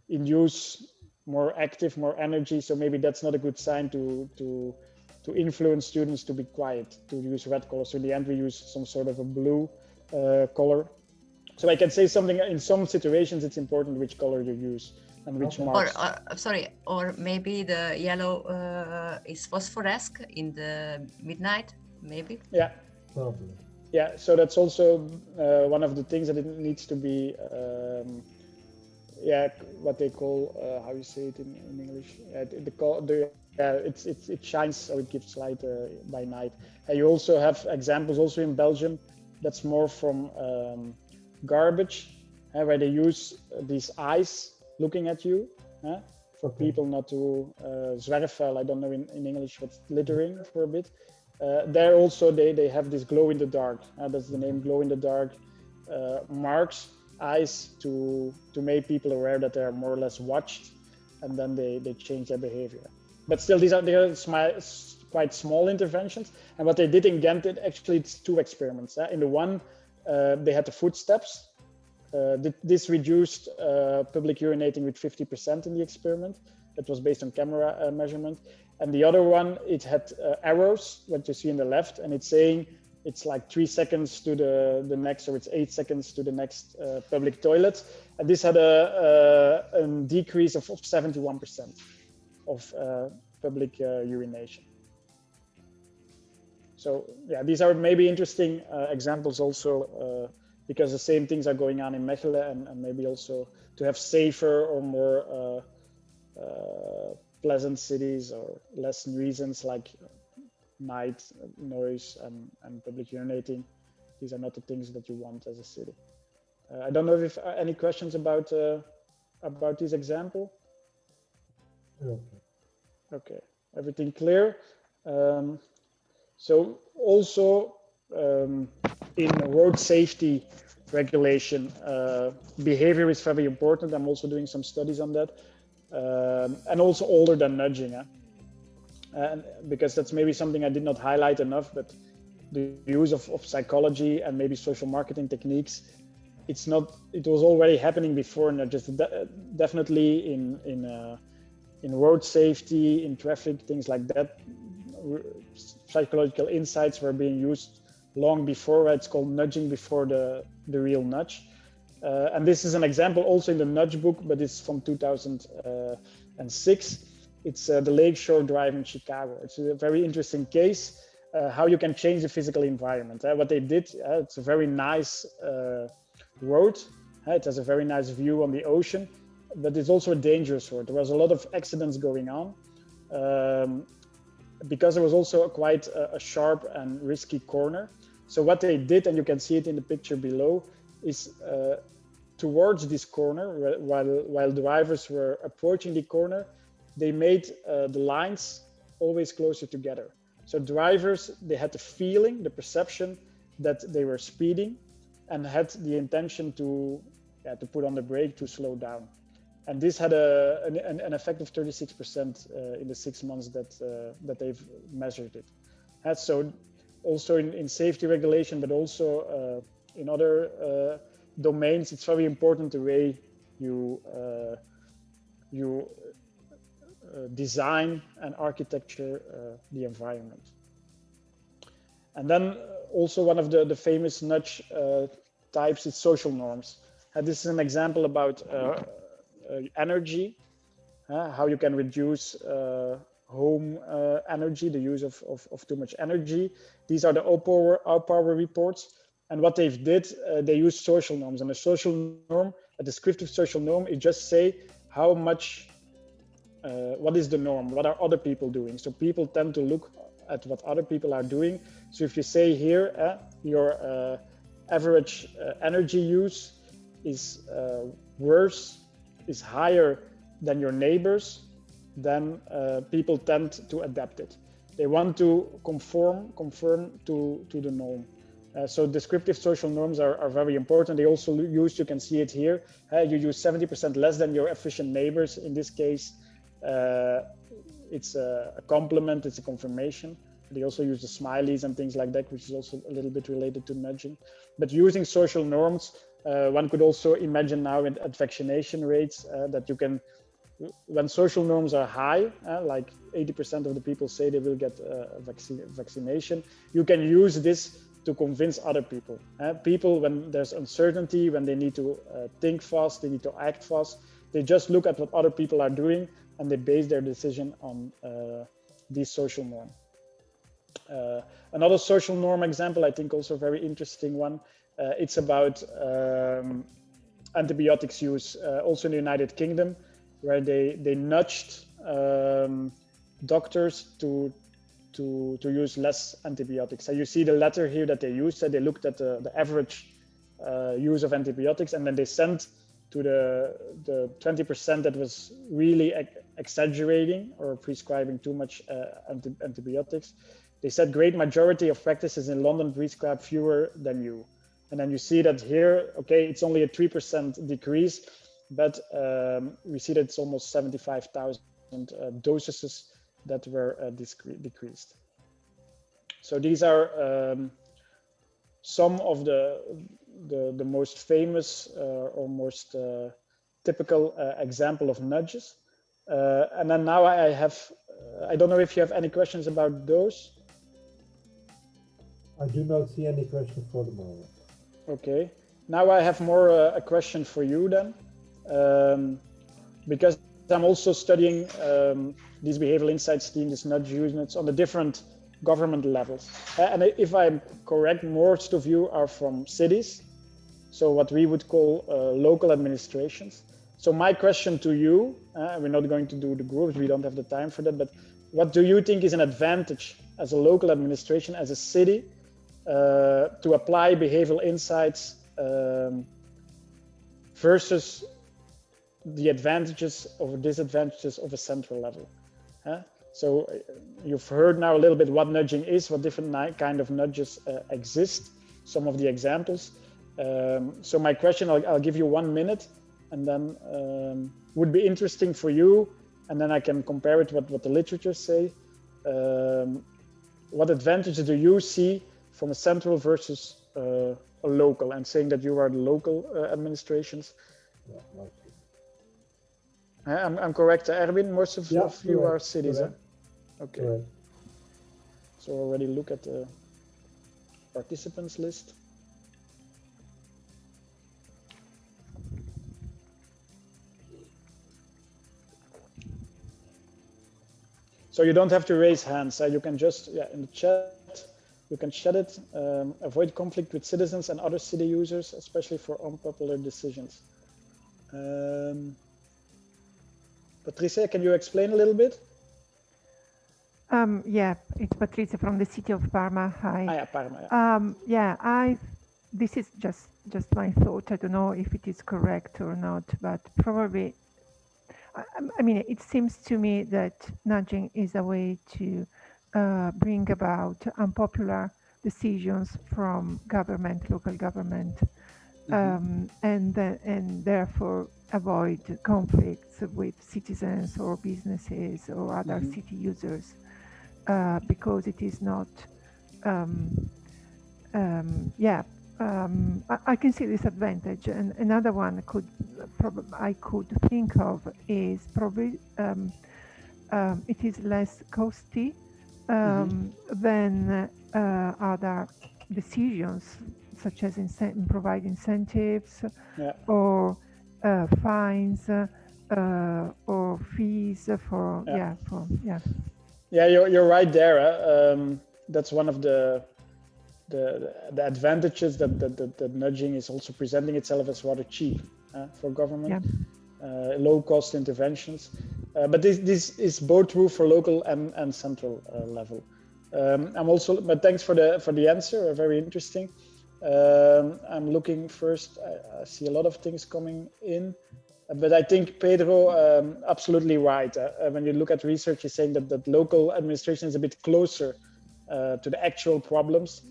induce more active, more energy. So maybe that's not a good sign to influence students to be quiet, to use red color. So in the end, we use some sort of a blue color. So I can say something, in some situations, it's important which color you use and which marks. Or maybe the yellow is phosphoresque in the midnight, maybe? Yeah. Probably. Yeah, so that's also one of the things that it needs to be, what they call, how you say it in English? It shines, so it gives light by night. You also have examples also in Belgium that's more from garbage, where they use these eyes looking at you for people not to zwerfvuil. I don't know in English what's littering for a bit. There also they have this glow in the dark. That's the name, glow in the dark marks, eyes to make people aware that they are more or less watched, and then they change their behavior. But still, they are quite small interventions. And what they did in Ghent, it's two experiments. In the one, they had the footsteps, This reduced public urinating with 50% in the experiment. That was based on camera measurement. And the other one, it had arrows, what you see in the left, and it's saying it's like 3 seconds to the next, or it's 8 seconds to the next public toilet. And this had a decrease of 71% of public urination. So yeah, these are maybe interesting examples also, because the same things are going on in Mechelen, and maybe also to have safer or more pleasant cities, or less nuisance like night noise and public urinating. These are not the things that you want as a city. I don't know if any questions about this example. Okay, everything clear. So also in road safety regulation, behavior is very important. I'm also doing some studies on that, and also older than nudging. And because that's maybe something I did not highlight enough, but the use of psychology and maybe social marketing techniques, it was already happening before, and just definitely in road safety, in traffic, things like that. Psychological insights were being used long before. Right? It's called nudging before the real nudge. And this is an example also in the nudge book, but it's from 2006. It's the Lakeshore Drive in Chicago. It's a very interesting case, how you can change the physical environment. What they did, it's a very nice road. It has a very nice view on the ocean, but it's also a dangerous road. There was a lot of accidents going on, because there was also quite a sharp and risky corner. So what they did, and you can see it in the picture below, is towards this corner, while drivers were approaching the corner, they made the lines always closer together. So drivers, they had the feeling, the perception that they were speeding, and had the intention to put on the brake to slow down. And this had an effect of 36% in the 6 months that they've measured it. And so also in safety regulation, but also in other domains, it's very important the way you design and architecture the environment. And then also one of the famous nudge types is social norms. This is an example about energy, how you can reduce home energy, the use of too much energy. These are the Power reports. And what they did, they used social norms. And a social norm, a descriptive social norm, it just say how much, what is the norm? What are other people doing? So people tend to look at what other people are doing. So if you say here, your average energy use is worse, is higher than your neighbors, then people tend to adapt it. They want to conform to the norm. So descriptive social norms are very important. They also use, you can see it here, you use 70% less than your efficient neighbors. In this case, it's a compliment, it's a confirmation. They also use the smileys and things like that, which is also a little bit related to nudging. But using social norms, one could also imagine now at vaccination rates that you can, when social norms are high, like 80% of the people say they will get a vaccination, you can use this to convince other people. People, when there's uncertainty, when they need to think fast, they need to act fast, they just look at what other people are doing and they base their decision on these social norms. Another social norm example, I think also a very interesting one, it's about antibiotics use, also in the United Kingdom, where they nudged doctors to use less antibiotics. So you see the letter here that they used, they looked at the average use of antibiotics, and then they sent to the 20% that was really exaggerating or prescribing too much antibiotics. They said great majority of practices in London prescribe fewer than you. And then you see that here, okay, it's only a 3% decrease, but we see that it's almost 75,000 doses that were decreased. So these are some of the most famous or most typical example of nudges. And then now I have, I don't know if you have any questions about those. I do not see any questions for the moment. Okay, now I have more a question for you then, because I'm also studying these behavioral insights teams, these nudge units on the different government levels. And if I'm correct, most of you are from cities, so what we would call local administrations. So my question to you, we're not going to do the groups, we don't have the time for that, but what do you think is an advantage as a local administration, as a city, to apply behavioral insights versus the advantages or disadvantages of a central level? So you've heard now a little bit what nudging is, what different kind of nudges exist, some of the examples. So my question, I'll give you 1 minute, and then would be interesting for you, and then I can compare it with what the literature say. What advantages do you see from a central versus a local, and saying that you are the local administrations? Yeah, I'm correct, Erwin, most of you are cities, correct. Okay. Correct. So already look at the participants list. So you don't have to raise hands. You can just, in the chat, you can chat it. Avoid conflict with citizens and other city users, especially for unpopular decisions. Patricia, can you explain a little bit? Yeah, it's Patricia from the city of Parma. Hi. Yeah, Parma. Yeah. This is just my thought. I don't know if it is correct or not, but probably. I mean, it seems to me that nudging is a way to bring about unpopular decisions from government, local government, and therefore avoid conflicts with citizens or businesses or other city users, because it is not. I can see this advantage, and another one I could think of is probably it is less costly than other decisions, such as provide incentives or fines or fees for Yeah, you're right there. That's one of the advantages that nudging is also presenting itself as rather cheap for government, low cost interventions. But this is both true for local and central level. But thanks for the answer, very interesting. I'm looking first, I see a lot of things coming in, but I think Pedro, absolutely right. When you look at research, he's saying that local administration is a bit closer to the actual problems,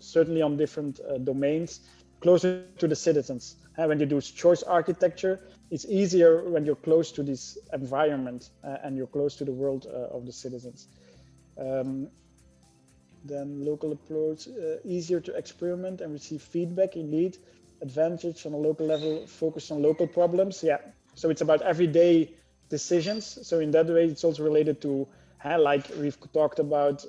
certainly on different domains, closer to the citizens. When you do choice architecture, it's easier when you're close to this environment and you're close to the world of the citizens. Then local approach, easier to experiment and receive feedback, indeed. Advantage on a local level, focus on local problems. Yeah, so it's about everyday decisions. So in that way, it's also related to, like we've talked about,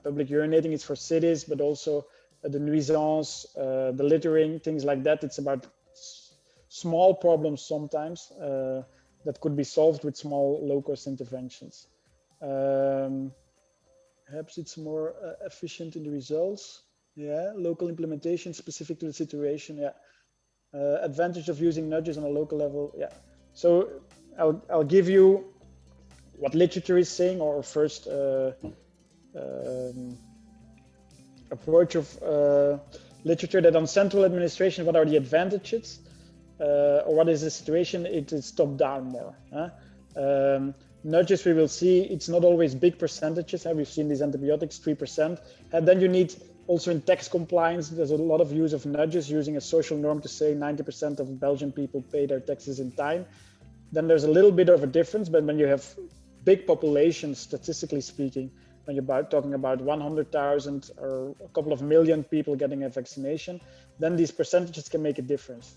public urinating is for cities, but also the nuisance, the littering, things like that. It's about small problems sometimes that could be solved with small low-cost interventions. Perhaps it's more efficient in the results. Yeah, local implementation specific to the situation. Yeah, advantage of using nudges on a local level. Yeah, so I'll give you what literature is saying, or first approach of literature, that on central administration, what are the advantages, or what is the situation? It is top down more. Nudges, we will see, it's not always big percentages. We've seen these antibiotics, 3%. And then you need also in tax compliance, there's a lot of use of nudges, using a social norm to say 90% of Belgian people pay their taxes in time. Then there's a little bit of a difference, but when you have big populations, statistically speaking, when you're talking about 100,000 or a couple of million people getting a vaccination, then these percentages can make a difference.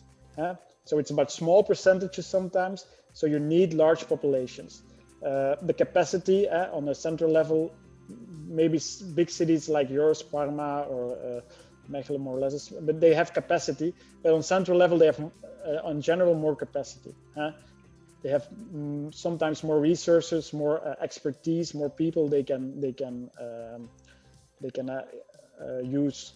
So it's about small percentages sometimes, so you need large populations. The capacity on a central level, maybe big cities like yours, Parma or Mechelen more or less, but they have capacity. But on central level, they have, in general, more capacity. They have sometimes more resources, more expertise, more people they can use.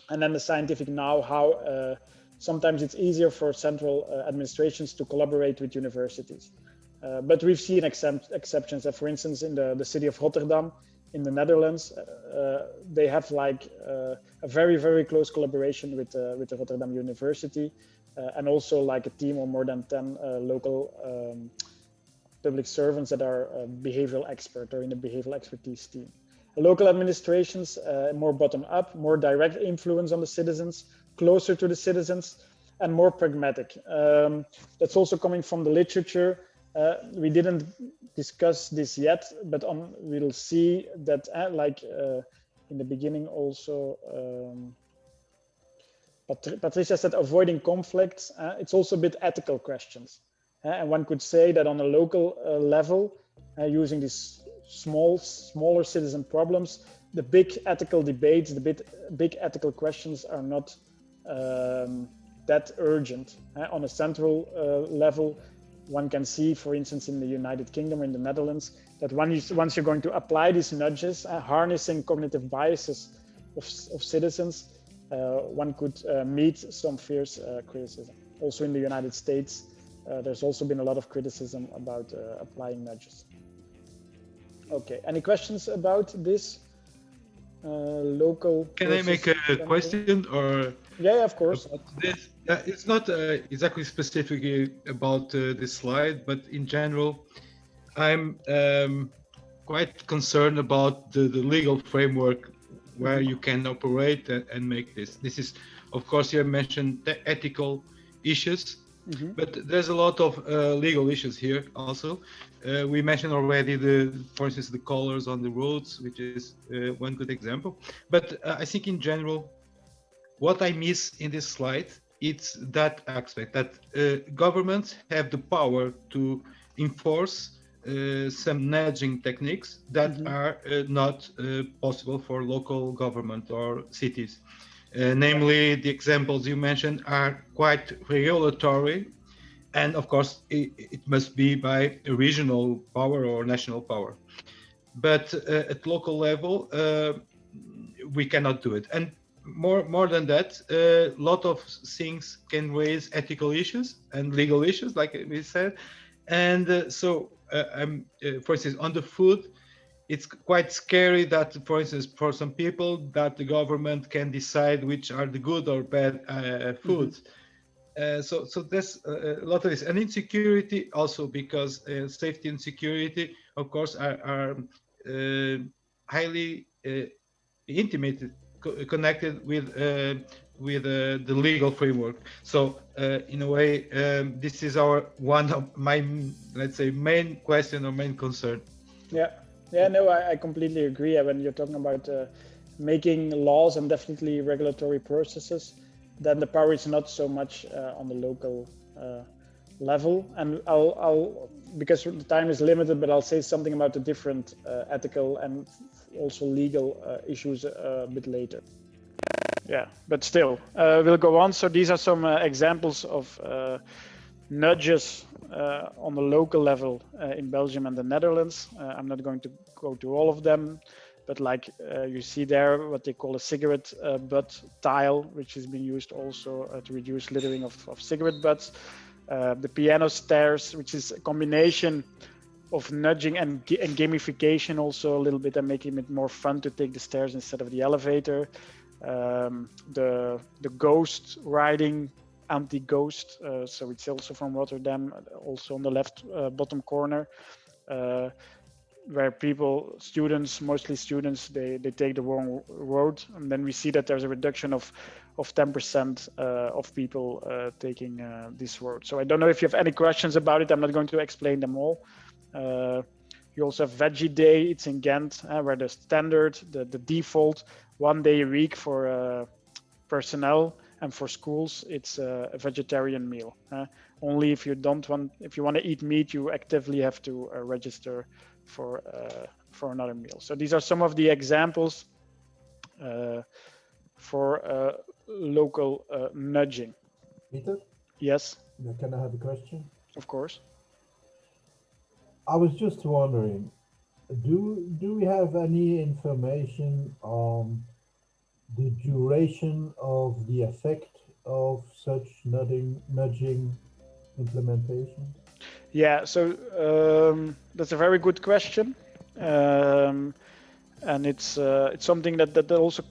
And then the scientific know-how. Sometimes it's easier for central administrations to collaborate with universities. But we've seen exceptions. For instance, in the city of Rotterdam, in the Netherlands, they have like a very, very close collaboration with the Rotterdam University, and also like a team of more than 10 local public servants that are behavioral expert or in the behavioral expertise team. Local administrations, more bottom up, more direct influence on the citizens, closer to the citizens, and more pragmatic. That's also coming from the literature. We didn't discuss this yet, but we'll see that in the beginning also, Patricia said avoiding conflicts. It's also a bit ethical questions. And one could say that on a local level, using these smaller citizen problems, the big ethical debates, the big ethical questions are not that urgent. On a central level, one can see, for instance, in the United Kingdom, in the Netherlands, that once you're going to apply these nudges, harnessing cognitive biases of citizens, one could meet some fierce criticism. Also in the United States, there's also been a lot of criticism about applying nudges. Okay, any questions about this local? Can I make a question or? Yeah, of course. This, it's not exactly specifically about this slide, but in general, I'm quite concerned about the legal framework where you can operate and make this. This is, of course, you mentioned the ethical issues, but there's a lot of legal issues here also. We mentioned already for instance, the colors on the roads, which is one good example. But I think in general, what I miss in this slide, it's that aspect that governments have the power to enforce some nudging techniques that are not possible for local government or cities. Namely, the examples you mentioned are quite regulatory, and of course, it must be by a regional power or national power. But at local level, we cannot do it. And more than that, a lot of things can raise ethical issues and legal issues, like we said. And so, for instance, on the food, it's quite scary that, for instance, for some people, that the government can decide which are the good or bad foods. So there's a lot of this, and insecurity also, because safety and security, of course, are highly intimated, connected with the legal framework. So in a way, this is one of my, let's say, main question or main concern. Yeah, no, I completely agree. When you're talking about making laws and definitely regulatory processes, then the power is not so much on the local level. And I'll because the time is limited, but I'll say something about the different ethical and also legal issues a bit later. Yeah, but still, we'll go on. So these are some examples of nudges on the local level in Belgium and the Netherlands. I'm not going to go to all of them, but like you see there, what they call a cigarette butt tile, which is being used also to reduce littering of cigarette butts. The piano stairs, which is a combination of nudging and gamification also a little bit, and making it more fun to take the stairs instead of the elevator. The ghost riding, anti-ghost, so it's also from Rotterdam, also on the left bottom corner, where students, mostly students, they take the wrong road, and then we see that there's a reduction of 10% of people taking this road. So I don't know if you have any questions about it. I'm not going to explain them all. You also have Veggie Day. It's in Ghent, where the standard, the default 1 day a week for personnel and for schools, it's a vegetarian meal. Only if you want to eat meat, you actively have to register for another meal. So these are some of the examples for local nudging. Peter, Yes, can I have a question? of course. I was just wondering, do we have any information on the duration of the effect of such nudging implementation? Yeah, so that's a very good question, and it's something that also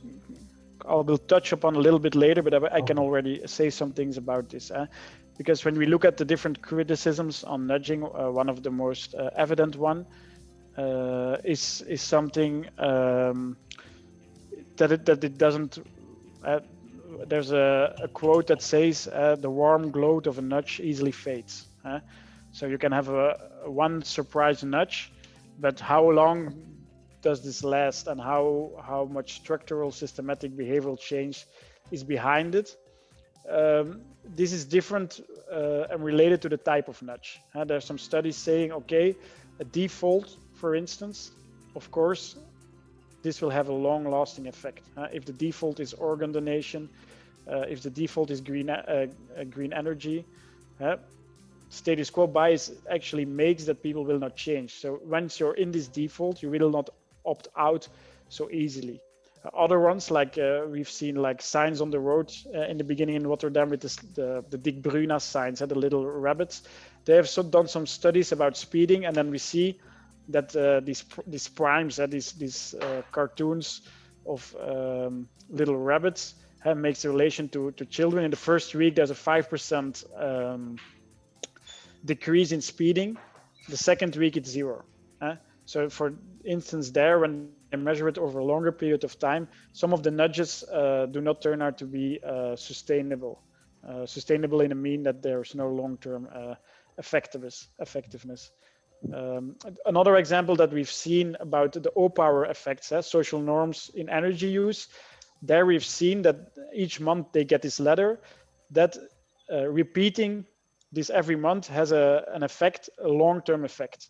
I will touch upon a little bit later, but I can already say some things about this. Because when we look at the different criticisms on nudging, one of the most evident one is something that it doesn't. There's a quote that says, "The warm glow of a nudge easily fades." So you can have one surprise nudge, but how long does this last, and how much structural, systematic behavioral change is behind it? This is different and related to the type of nudge. There are some studies saying, okay, a default, for instance, of course, this will have a long-lasting effect. If the default is organ donation, if the default is green energy, status quo bias actually makes that people will not change. So once you're in this default, you will not opt out so easily. Other ones, like we've seen, like signs on the road in the beginning in Rotterdam with the Dick Bruna signs, the little rabbits. They have done some studies about speeding, and then we see that these primes, these cartoons of little rabbits, makes a relation to children. In the first week, there's a 5% decrease in speeding. The second week, it's 0. So for instance, there, when they measure it over a longer period of time, some of the nudges do not turn out to be sustainable. Sustainable in a mean that there's no long-term effectiveness. Another example that we've seen about the O-power effects, social norms in energy use, there we've seen that each month they get this letter, that repeating this every month has an effect, a long-term effect.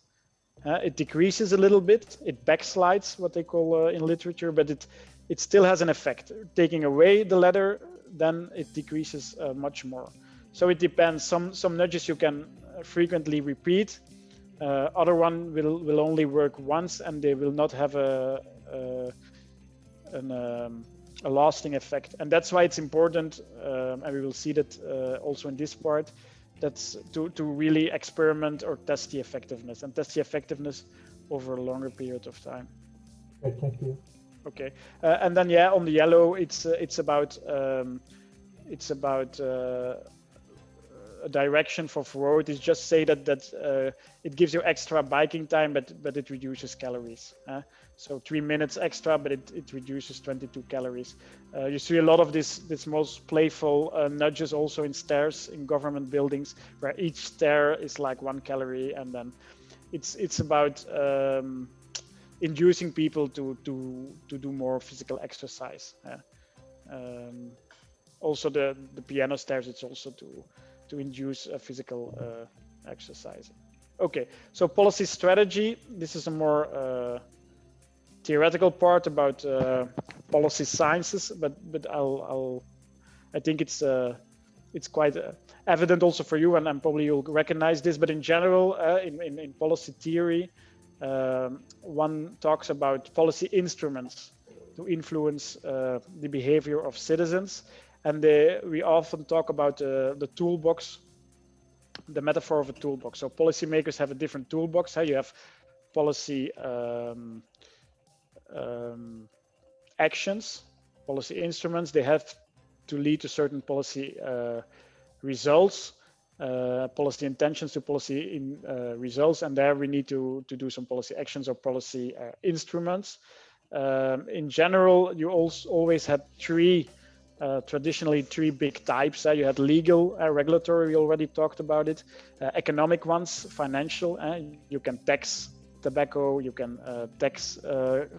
It decreases a little bit, it backslides, what they call in literature, but it still has an effect. Taking away the letter, then it decreases much more. So it depends. Some nudges you can frequently repeat. Other one will only work once, and they will not have a lasting effect. And that's why it's important, and we will see that also in this part, that's to really experiment or test the effectiveness, and test the effectiveness over a longer period of time. Okay, thank you. Okay, and then on the yellow, it's about a direction for road. Is just say that it gives you extra biking time, but it reduces calories. So 3 minutes extra, but it reduces 22 calories. You see a lot of this most playful nudges also in stairs in government buildings, where each stair is like 1 calorie, and then it's about inducing people to do more physical exercise. Also the piano stairs, it's also to induce physical exercise. Okay, so policy strategy. This is a more theoretical part about policy sciences, but I think it's quite evident also for you, and probably you'll recognize this. But in general, in policy theory, one talks about policy instruments to influence the behavior of citizens. And we often talk about the toolbox, the metaphor of a toolbox. So policymakers have a different toolbox. You have policy actions, policy instruments. They have to lead to certain policy results, policy intentions to policy results. And there we need to do some policy actions or policy instruments. In general, you always had traditionally three big types. You had legal, regulatory, we already talked about it. Economic ones, financial. You can tax tobacco, you can tax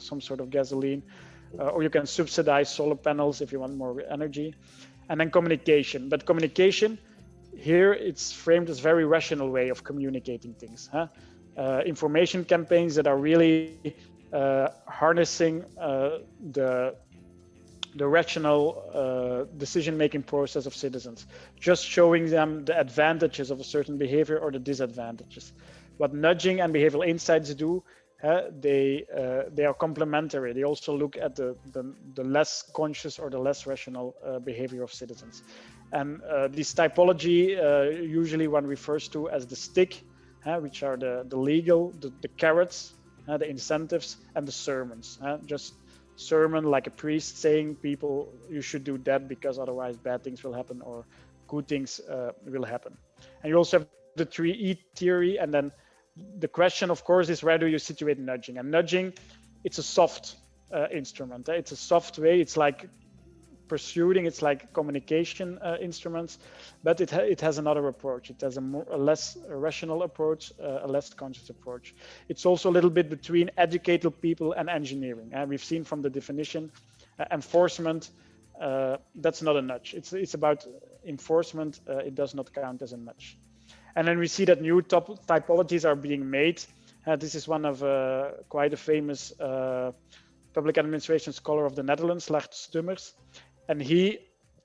some sort of gasoline, or you can subsidize solar panels if you want more energy. And then communication. But communication, here it's framed as a very rational way of communicating things. Information campaigns that are really harnessing the rational decision-making process of citizens, just showing them the advantages of a certain behavior or the disadvantages. What nudging and behavioral insights do, they are complementary. They also look at the less conscious or the less rational behavior of citizens. And this typology usually one refers to as the stick, which are the legal, the carrots, the incentives, and the sermons. Just sermon like a priest saying people, you should do that because otherwise bad things will happen or good things will happen. And you also have the 3E theory, and then the question, of course, is where do you situate nudging? And nudging, it's a soft instrument. It's a soft way. It's like pursuing. It's like communication instruments, but it has another approach. It has a less rational approach, a less conscious approach. It's also a little bit between educated people and engineering. We've seen from the definition, enforcement. That's not a nudge. It's about enforcement. It does not count as a nudge. And then we see that new typologies are being made. This is one of quite a famous public administration scholar of the Netherlands, Lart Stummers. And he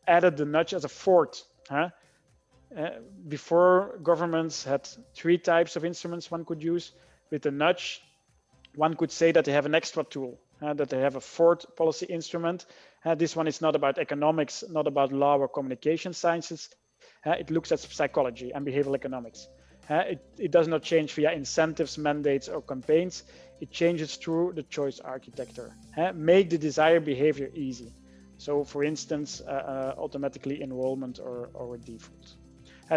added the nudge as a fourth. Before, governments had 3 types of instruments one could use. With the nudge, one could say that they have an extra tool, that they have a 4th policy instrument. This one is not about economics, not about law or communication sciences. It looks at psychology and behavioral economics. It does not change via incentives, mandates, or campaigns. It changes through the choice architecture. Make the desired behavior easy. So, for instance, automatically enrollment or a default.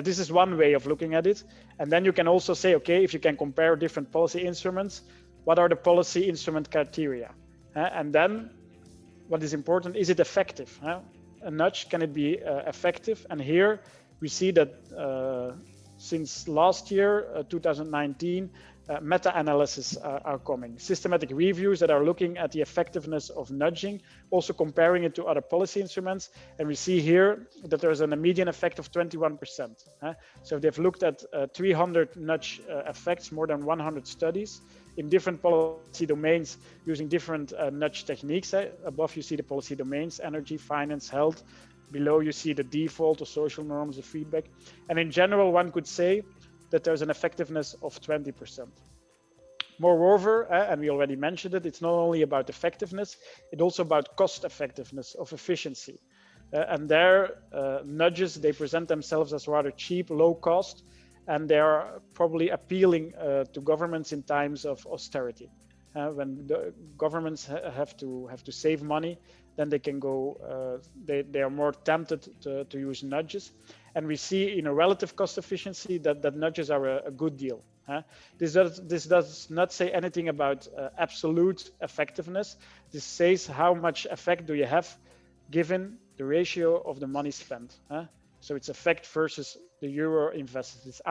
This is one way of looking at it. And then you can also say, okay, if you can compare different policy instruments, what are the policy instrument criteria? And then what is important, is it effective? A nudge, can it be effective? And here we see that since last year, 2019, meta-analysis are coming. Systematic reviews that are looking at the effectiveness of nudging, also comparing it to other policy instruments. And we see here that there's a median effect of 21%. So they've looked at 300 nudge effects, more than 100 studies in different policy domains using different nudge techniques. Above you see the policy domains, energy, finance, health. Below you see the default, the social norms, the feedback. And in general, one could say that there's an effectiveness of 20%. Moreover, and we already mentioned it, it's not only about effectiveness, it's also about cost effectiveness of efficiency. And their nudges, they present themselves as rather cheap, low cost, and they are probably appealing to governments in times of austerity. When the governments have to save money, then they can go, they are more tempted to use nudges. And we see in a relative cost efficiency that nudges are a good deal. This does not say anything about absolute effectiveness. This says how much effect do you have given the ratio of the money spent. So it's effect versus the euro invested. It's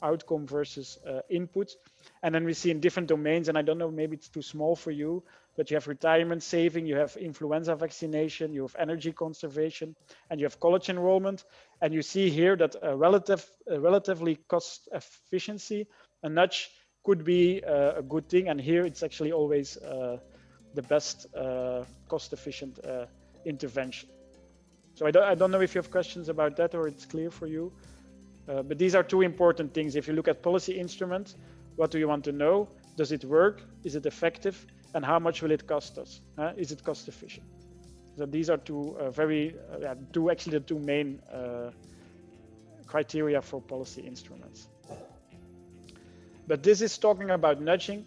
outcome versus input. And then we see in different domains, and I don't know, maybe it's too small for you, but you have retirement saving, you have influenza vaccination, you have energy conservation, and you have college enrollment. And you see here that relatively cost efficiency, a nudge could be a good thing. And here it's actually always the best cost efficient intervention. So I don't know if you have questions about that or it's clear for you. But these are two important things. If you look at policy instruments, what do you want to know? Does it work? Is it effective? And how much will it cost us? Is it cost efficient? So these are two the two main criteria for policy instruments. But this is talking about nudging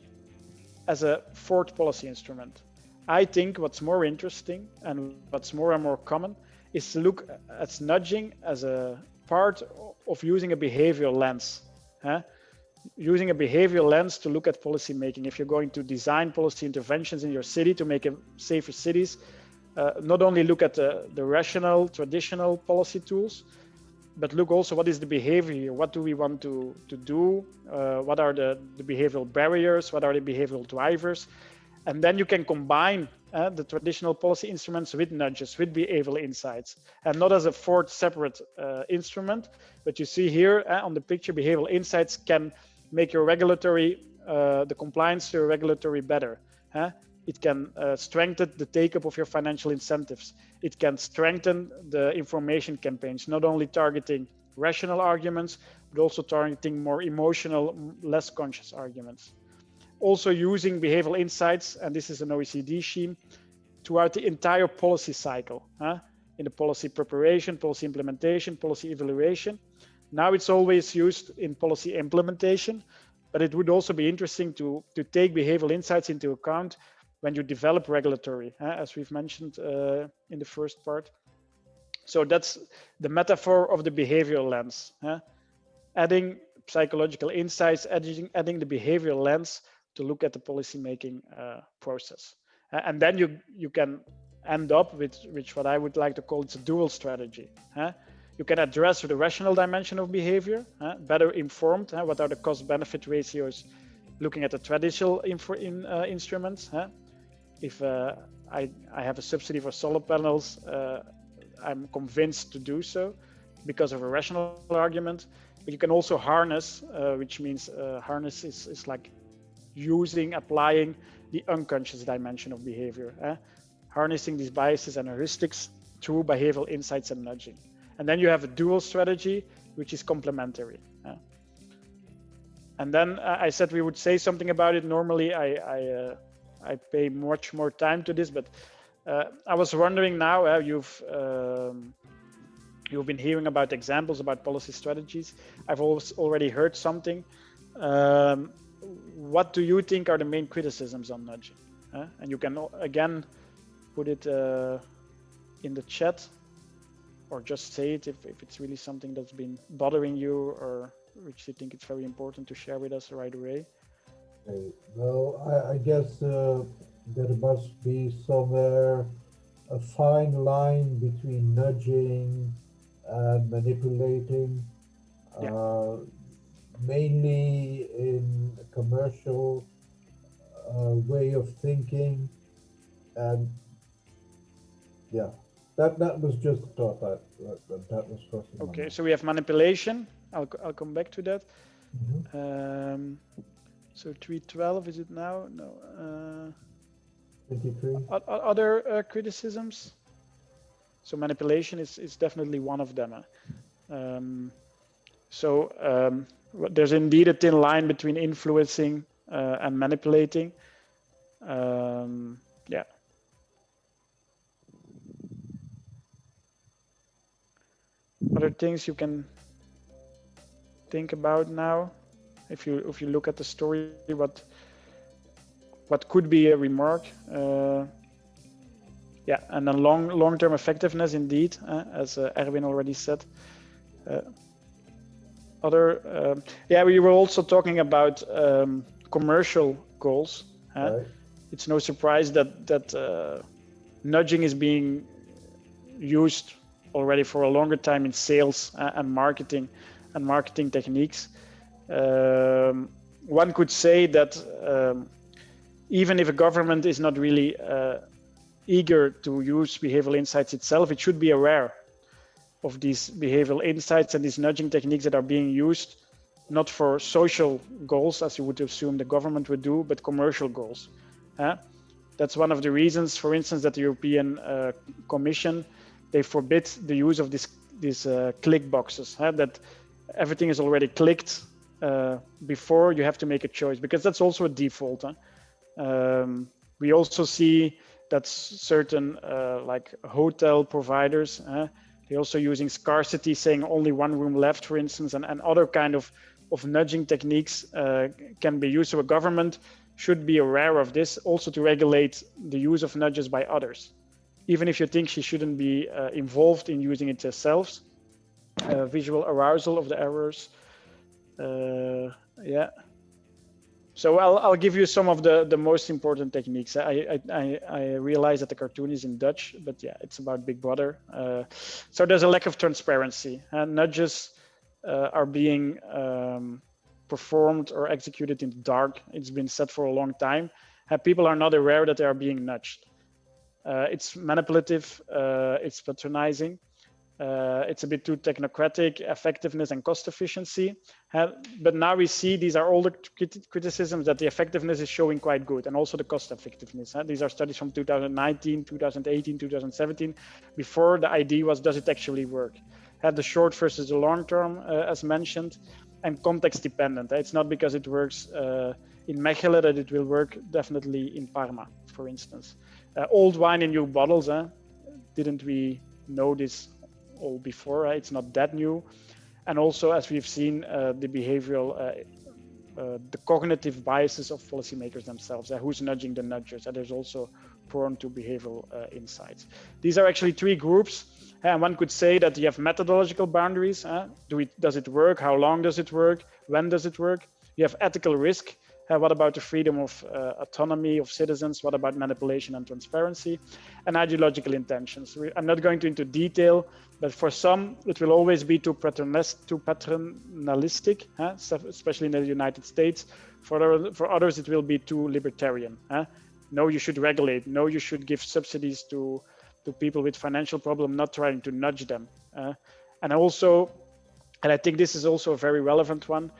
as a fourth policy instrument. I think what's more interesting and what's more and more common is to look at nudging as a part of using a behavioral lens. Using a behavioral lens to look at policy making. If you're going to design policy interventions in your city to make safer cities, not only look at the rational, traditional policy tools, but look also what is the behavior here? What do we want to do? What are the behavioral barriers? What are the behavioral drivers? And then you can combine the traditional policy instruments with nudges, with behavioral insights, and not as a fourth separate instrument. But you see here on the picture, behavioral insights can make your regulatory, the compliance to your regulatory better. It can strengthen the take-up of your financial incentives. It can strengthen the information campaigns, not only targeting rational arguments, but also targeting more emotional, less conscious arguments. Also using behavioral insights, and this is an OECD scheme, throughout the entire policy cycle, in the policy preparation, policy implementation, policy evaluation. Now it's always used in policy implementation, but it would also be interesting to take behavioral insights into account when you develop regulatory, as we've mentioned in the first part. So that's the metaphor of the behavioral lens. Adding psychological insights, adding the behavioral lens to look at the policymaking process. And then you can end up with what I would like to call it's a dual strategy. You can address the rational dimension of behavior, better informed, what are the cost-benefit ratios, looking at the traditional instruments. If I have a subsidy for solar panels, I'm convinced to do so because of a rational argument. But you can also harness, which means harness is like applying the unconscious dimension of behavior, harnessing these biases and heuristics through behavioral insights and nudging. And then you have a dual strategy, which is complementary. And then I said we would say something about it. Normally, I pay much more time to this, but I was wondering now, you've been hearing about examples about policy strategies. I've already heard something. What do you think are the main criticisms on nudging? And you can again put it in the chat, or just say it if it's really something that's been bothering you, or which you think it's very important to share with us right away. Okay. Well, I guess there must be somewhere a fine line between nudging and manipulating, mainly in a commercial way of thinking. And yeah, that was just a thought that was crossing my Okay, mind. so we have manipulation. I'll come back to that. Mhm. So 312, is it now? No. 23. Other criticisms? So manipulation is definitely one of them. There's indeed a thin line between influencing and manipulating. Yeah. Other things you can think about now, if you look at the story, what could be a remark? Yeah, and then long-term effectiveness, indeed, as Erwin already said. We were also talking about commercial goals. Right. It's no surprise that nudging is being used already for a longer time in sales and marketing techniques. One could say that even if a government is not really eager to use behavioral insights itself, it should be aware of these behavioral insights and these nudging techniques that are being used, not for social goals, as you would assume the government would do, but commercial goals. That's one of the reasons, for instance, that the European Commission, they forbid the use of these click boxes, that everything is already clicked before you have to make a choice, because that's also a default. We also see that certain like hotel providers, they're also using scarcity, saying only one room left, for instance, and other kind of nudging techniques can be used. So a government should be aware of this, also to regulate the use of nudges by others, even if you think she shouldn't be involved in using it herself. Visual arousal of the errors. Yeah. So I'll give you some of the most important techniques. I realize that the cartoon is in Dutch, but yeah, it's about Big Brother. So there's a lack of transparency, and nudges are being performed or executed in the dark. It's been said for a long time, and people are not aware that they are being nudged. It's manipulative, it's patronizing. It's a bit too technocratic, effectiveness and cost efficiency. But now we see these are all the criticisms that the effectiveness is showing quite good, and also the cost effectiveness. These are studies from 2019, 2018, 2017. Before, the idea was, does it actually work? The short versus the long term, as mentioned, and context dependent. It's not because it works in Mechelen that it will work definitely in Parma, for instance. Old wine in new bottles. Didn't we know this all before? It's not that new. And also, as we've seen, the behavioral, the cognitive biases of policymakers themselves. Who's nudging the nudgers? There's also prone to behavioral insights. These are actually three groups. And one could say that you have methodological boundaries. Does it work? How long does it work? When does it work? You have ethical risk. What about the freedom of autonomy of citizens? What about manipulation and transparency? And ideological intentions. I'm not going into detail, but for some, it will always be too paternalistic, especially in the United States. For others, it will be too libertarian. No, you should regulate. No, you should give subsidies to people with financial problem, not trying to nudge them. And also, and I think this is also a very relevant one,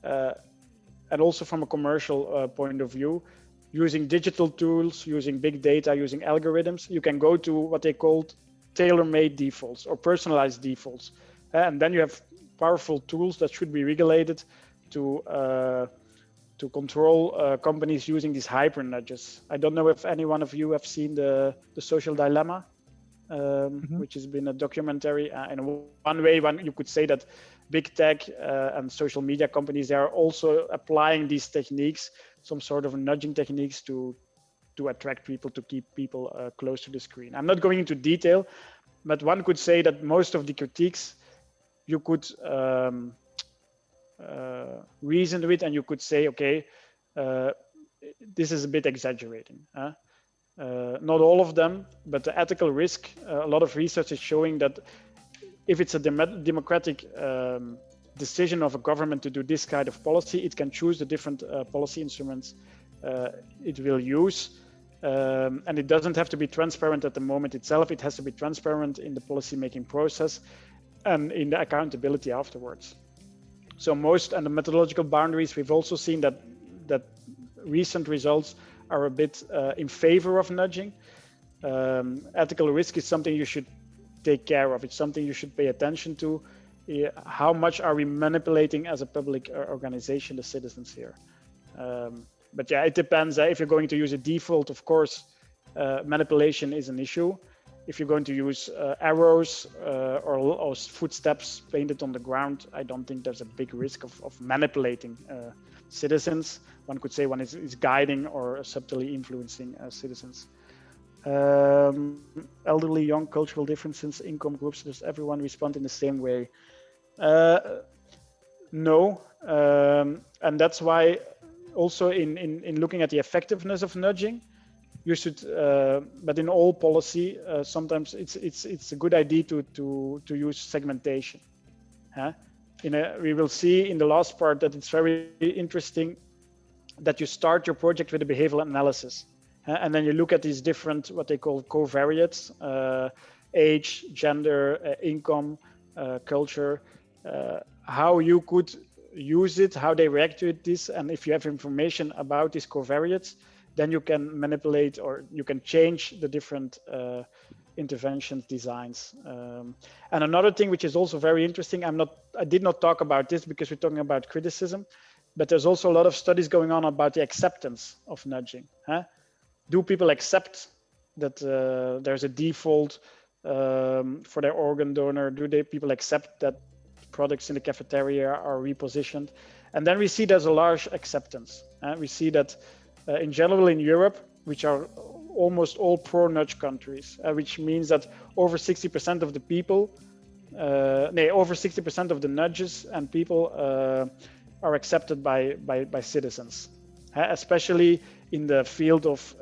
and also from a commercial point of view, using digital tools, using big data, using algorithms, you can go to what they called tailor-made defaults or personalized defaults. And then you have powerful tools that should be regulated to control companies using these hyper nudges. I don't know if any one of you have seen the Social Dilemma, which has been a documentary. In one way, you could say that big tech and social media companies, they are also applying these techniques, some sort of nudging techniques to attract people, to keep people close to the screen. I'm not going into detail, but one could say that most of the critiques you could reason with, and you could say, okay, this is a bit exaggerating. Not all of them, but the ethical risk, a lot of research is showing that if it's a democratic decision of a government to do this kind of policy, it can choose the different policy instruments it will use. And it doesn't have to be transparent at the moment itself. It has to be transparent in the policy-making process and in the accountability afterwards. So most, and the methodological boundaries, we've also seen that recent results are a bit in favor of nudging. Ethical risk is something you should take care of. It's something you should pay attention to. How much are we manipulating as a public organization the citizens here? But yeah, it depends. If you're going to use a default, of course, manipulation is an issue. If you're going to use arrows or footsteps painted on the ground, I don't think there's a big risk of manipulating citizens. One could say one is guiding or subtly influencing citizens. Elderly, young, cultural differences, income groups, does everyone respond in the same way? No, and that's why also in looking at the effectiveness of nudging, you should, but in all policy, sometimes it's a good idea to use segmentation. We will see in the last part that it's very interesting that you start your project with a behavioral analysis. And then you look at these different, what they call covariates, age, gender, income, culture, how you could use it, how they react to this. And if you have information about these covariates, then you can manipulate or you can change the different intervention designs. And another thing which is also very interesting, I did not talk about this because we're talking about criticism, but there's also a lot of studies going on about the acceptance of nudging. Do people accept that there's a default for their organ donor? Do people accept that products in the cafeteria are repositioned? And then we see there's a large acceptance. We see that in general in Europe, which are almost all pro-nudge countries, which means that over 60% of the people, over 60% of the nudges and people are accepted by citizens. especially in the field of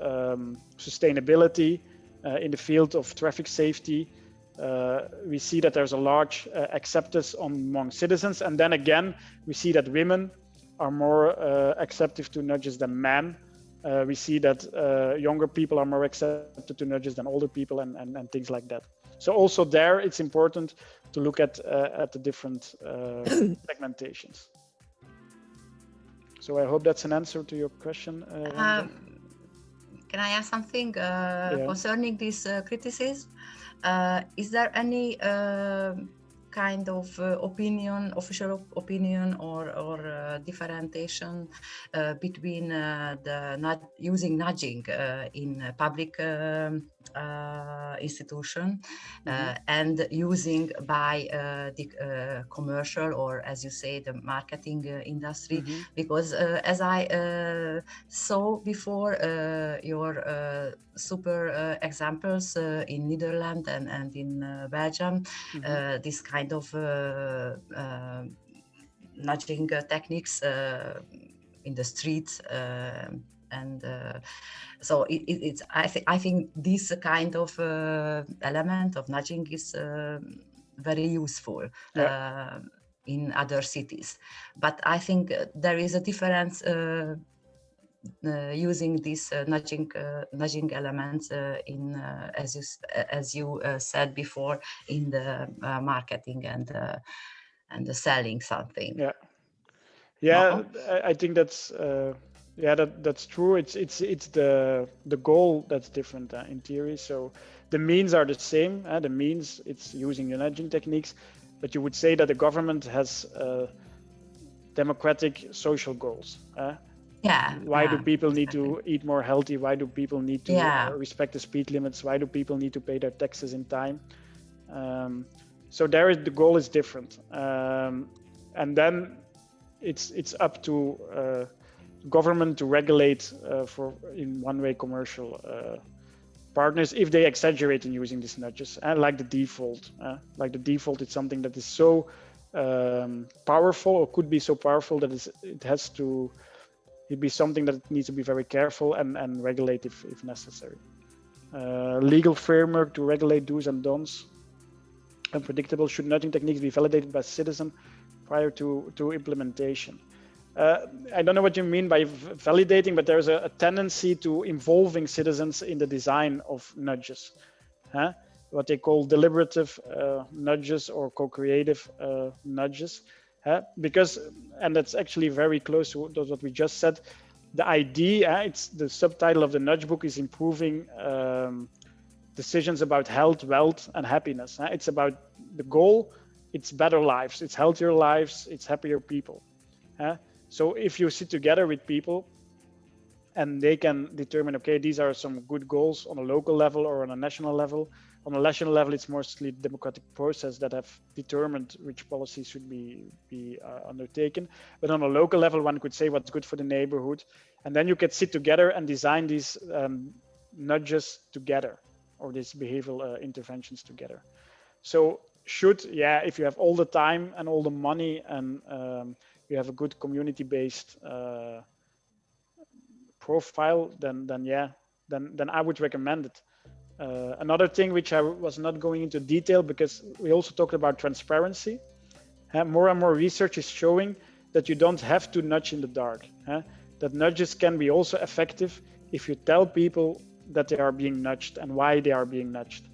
sustainability, in the field of traffic safety. We see that there's a large acceptance among citizens, and then again we see that women are more acceptive to nudges than men. We see that younger people are more accepted to nudges than older people, and things like that. So also there, it's important to look at the different segmentations. So I hope that's an answer to your question. Can I ask something concerning this criticism? Is there any kind of opinion, official opinion, or differentiation between the using nudging in public institution and using by the commercial, or as you say, the marketing industry? Because as I saw before, your super examples in Netherlands and in Belgium, this kind of nudging techniques in the streets, and so it's I think this kind of element of nudging is very useful in other cities, but I think there is a difference using these nudging elements in as you said before, in the marketing and the selling something. No? I think that's that's true. It's the goal that's different in theory. So the means are the same. The means, it's using the nudging techniques, but you would say that the government has democratic social goals. Why do people need to eat more healthy? Why do people need to respect the speed limits? Why do people need to pay their taxes in time? So the goal is different, and then it's up to government to regulate for in one-way commercial partners if they exaggerate in using these nudges. Like the default, it's something that is so powerful, or could be so powerful, that it'd be something that needs to be very careful and regulate if necessary. Legal framework to regulate do's and don'ts. Unpredictable. Should nudging techniques be validated by citizen prior to implementation? I don't know what you mean by validating, but there's a tendency to involving citizens in the design of nudges. What they call deliberative nudges or co-creative nudges. Because, and that's actually very close to what we just said, the idea, it's the subtitle of the nudge book, is improving decisions about health, wealth, and happiness. It's about the goal, it's better lives, it's healthier lives, it's happier people. So if you sit together with people and they can determine, okay, these are some good goals on a local level or on a national level. On a national level, it's mostly democratic process that have determined which policies should be undertaken. But on a local level, one could say what's good for the neighborhood. And then you could sit together and design these nudges together, or these behavioral interventions together. So if you have all the time and all the money and you have a good community-based profile, then I would recommend it. Another thing which I was not going into detail, because we also talked about transparency. More and more research is showing that you don't have to nudge in the dark. That nudges can be also effective if you tell people that they are being nudged and why they are being nudged.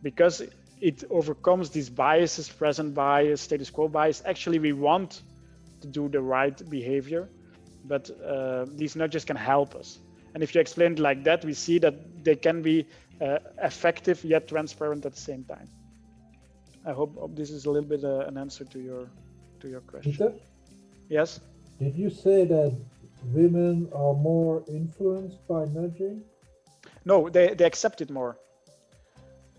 Because it overcomes these biases, present bias, status quo bias. Actually, we want to do the right behavior, but these nudges can help us. And if you explain it like that, we see that they can be effective yet transparent at the same time. I hope this is a little bit an answer to your question. Peter? Yes? Did you say that women are more influenced by nudging? No, they accept it more.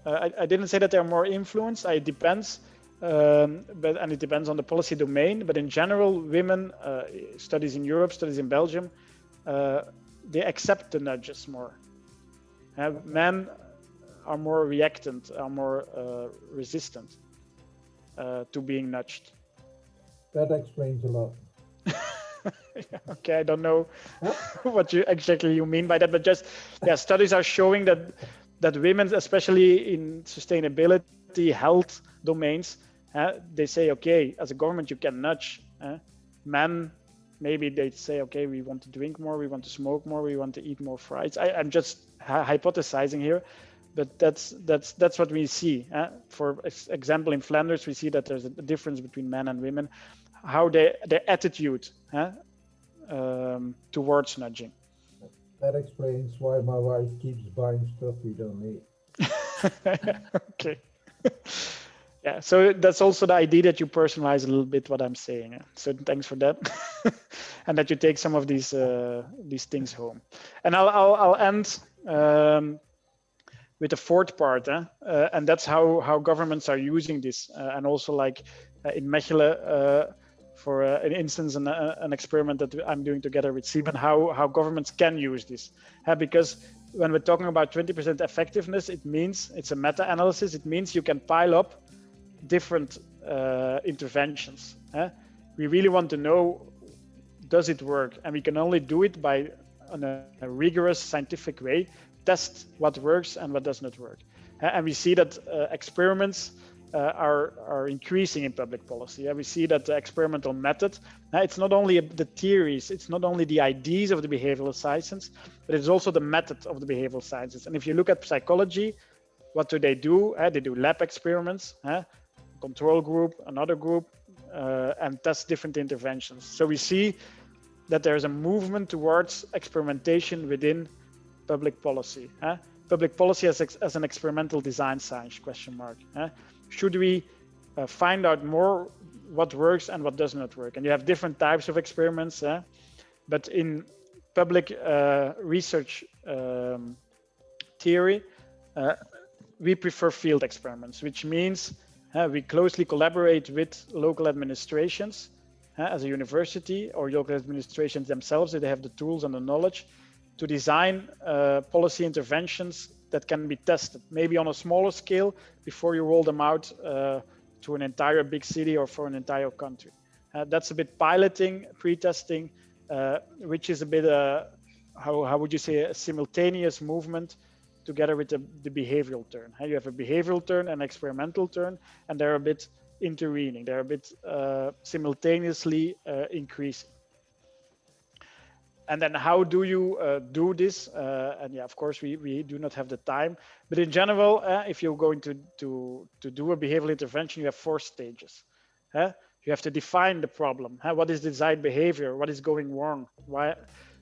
I didn't say that they're more influenced. It depends, and it depends on the policy domain. But in general, women, studies in Europe, studies in Belgium, they accept the nudges more. Men are more reactant, are more resistant to being nudged. That explains a lot. Okay, I don't know what you exactly you mean by that, but just studies are showing that women, especially in sustainability, health domains, they say, okay, as a government you can nudge. Men, maybe they say, okay, we want to drink more, we want to smoke more, we want to eat more fries. I'm just hypothesizing here, but that's what we see. For example, in Flanders, we see that there's a difference between men and women, how their attitude towards nudging. That explains why my wife keeps buying stuff we don't need. Okay. Yeah, so that's also the idea that you personalize a little bit what I'm saying. So thanks for that, and that you take some of these things home. And I'll end with the fourth part, and that's how governments are using this, and also like in Mechelen, for an instance, an experiment that I'm doing together with Sieben, how governments can use this, because when we're talking about 20% effectiveness, it means it's a meta-analysis. It means you can pile up different interventions. We really want to know, does it work? And we can only do it by in a rigorous scientific way, test what works and what does not work. And we see that experiments are increasing in public policy. We see that the experimental method, it's not only the theories, it's not only the ideas of the behavioral sciences, but it's also the method of the behavioral sciences. And if you look at psychology, what do? They do lab experiments, control group, another group, and test different interventions. So we see that there's a movement towards experimentation within public policy. Public policy as an experimental design science, question mark. Should we find out more what works and what does not work? And you have different types of experiments, but in public research theory, we prefer field experiments, which means we closely collaborate with local administrations as a university, or local administrations themselves, that they have the tools and the knowledge to design policy interventions that can be tested, maybe on a smaller scale before you roll them out to an entire big city or for an entire country. That's a bit piloting, pre-testing, which is a bit, how would you say, a simultaneous movement together with the behavioral turn. You have a behavioral turn and experimental turn, and they're a bit intervening. They're a bit simultaneously increasing. And then how do you do this? And yeah, of course, we do not have the time. But in general, if you're going to do a behavioral intervention, you have 4 stages. You have to define the problem. What is the desired behavior? What is going wrong? Why?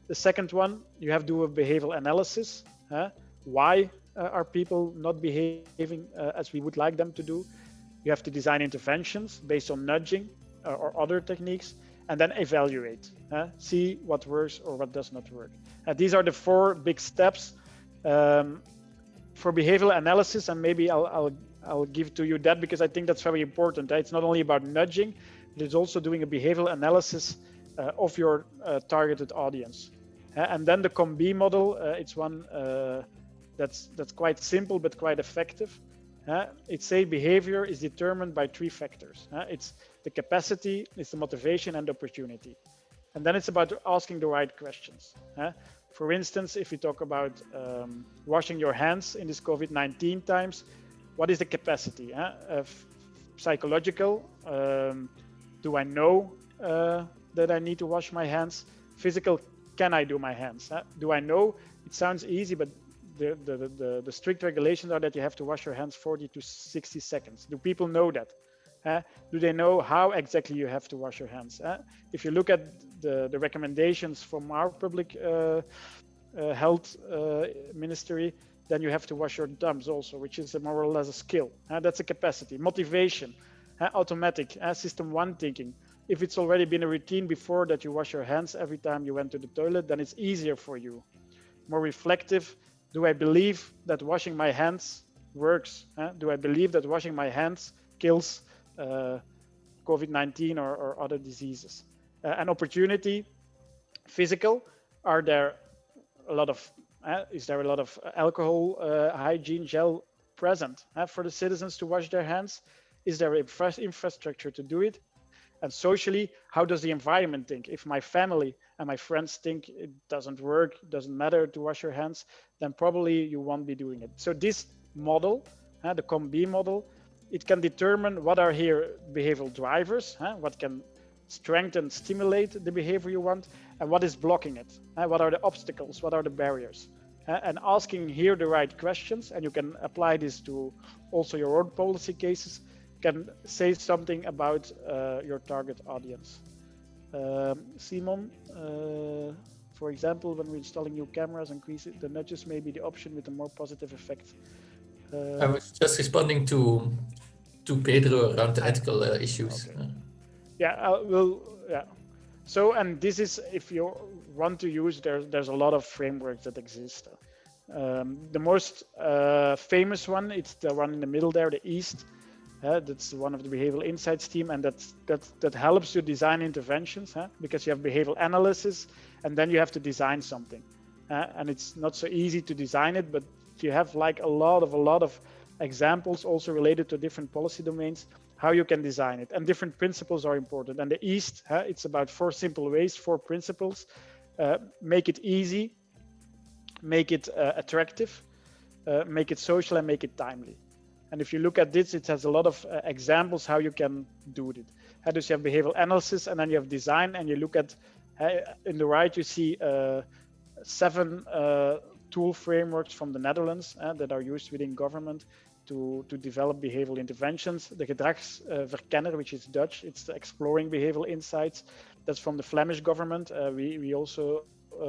The second one, you have to do a behavioral analysis. Why are people not behaving as we would like them to do? You have to design interventions based on nudging or other techniques, and then evaluate, see what works or what does not work. These are the 4 big steps for behavioral analysis, and maybe I'll give to you that because I think that's very important. It's not only about nudging, but it's also doing a behavioral analysis of your targeted audience. And then the COM-B model, it's one that's quite simple but quite effective. It's say behavior is determined by 3 factors. It's the capacity, it's the motivation and the opportunity. And then it's about asking the right questions. For instance, if you talk about washing your hands in this COVID-19 times, what is the capacity? Psychological, do I know that I need to wash my hands? Physical, can I do my hands? Do I know? It sounds easy, but the strict regulations are that you have to wash your hands 40 to 60 seconds. Do people know that? Do they know how exactly you have to wash your hands? If you look at the recommendations from our public health ministry, then you have to wash your thumbs also, which is more or less a skill. That's a capacity. Motivation, automatic, system 1 thinking. If it's already been a routine before that you wash your hands every time you went to the toilet, then it's easier for you. More reflective, do I believe that washing my hands works? Do I believe that washing my hands kills COVID-19 or other diseases? An opportunity, physical, are there a lot of, is there a lot of alcohol hygiene gel present for the citizens to wash their hands? Is there infrastructure to do it? And socially, how does the environment think? If my family and my friends think it doesn't work, doesn't matter to wash your hands, then probably you won't be doing it. So this model, the COM-B model, it can determine what are here behavioral drivers, what can strengthen, stimulate the behavior you want, and what is blocking it. What are the obstacles? What are the barriers? And asking here the right questions, and you can apply this to also your own policy cases, can say something about your target audience. Simon, for example, when we're installing new cameras, increase the nudges may be the option with a more positive effect. I was just responding to Pedro around the ethical issues. Okay. Yeah. So, and this is, if you want to use, there's a lot of frameworks that exist. The most famous one, it's the one in the middle there, the EAST. That's one of the behavioral insights team, and that helps you design interventions, because you have behavioral analysis, and then you have to design something, and it's not so easy to design it, but you have like a lot of examples also related to different policy domains, how you can design it, and different principles are important. And the EAST, it's about 4 simple ways, 4 principles. Make it easy, make it attractive, make it social, and make it timely. And if you look at this, it has a lot of examples how you can do it. How does you have behavioral analysis, and then you have design, and you look at, in the right, you see 7 tool frameworks from the Netherlands that are used within government to develop behavioral interventions. The gedragsverkenner, which is Dutch, it's the exploring behavioral insights. That's from the Flemish government. We also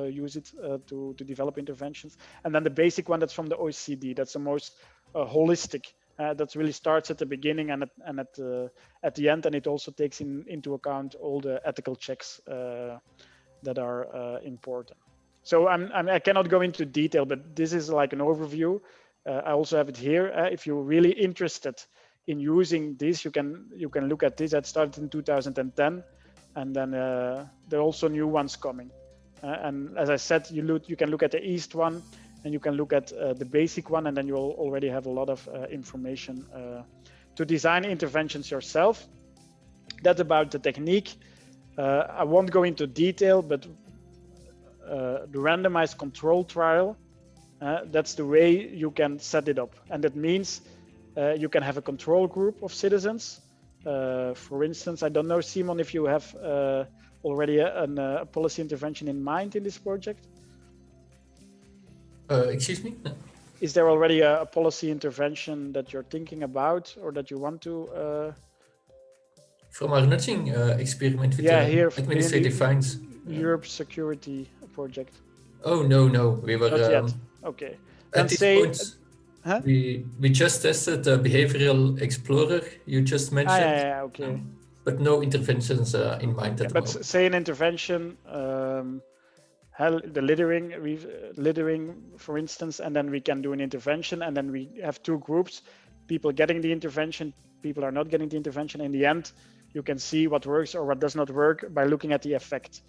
use it to develop interventions. And then the basic one, that's from the OECD. That's the most holistic. That really starts at the beginning and at the end, and it also takes into account all the ethical checks that are important. So I cannot go into detail, but this is like an overview. I also have it here. If you're really interested in using this, you can look at this. That started in 2010, and then there are also new ones coming. And as I said, you can look at the EAST one, and you can look at the basic one, and then you'll already have a lot of information to design interventions yourself. That's about the technique. I won't go into detail, but the randomized control trial, that's the way you can set it up. And that means you can have a control group of citizens. For instance, I don't know, Simon, if you have already a policy intervention in mind in this project. Excuse me? No. Is there already a policy intervention that you're thinking about or that you want to? From our nudging experiment with the administrative fines. UrbSecurity project. Oh, no. We were... Not yet. Okay. At this point, we just tested the Behavioral Explorer you just mentioned. Okay. But no interventions in mind at the moment. But say an intervention, the littering, for instance, and then we can do an intervention, and then we have 2 groups, people getting the intervention, people are not getting the intervention. In the end, you can see what works or what does not work by looking at the effect.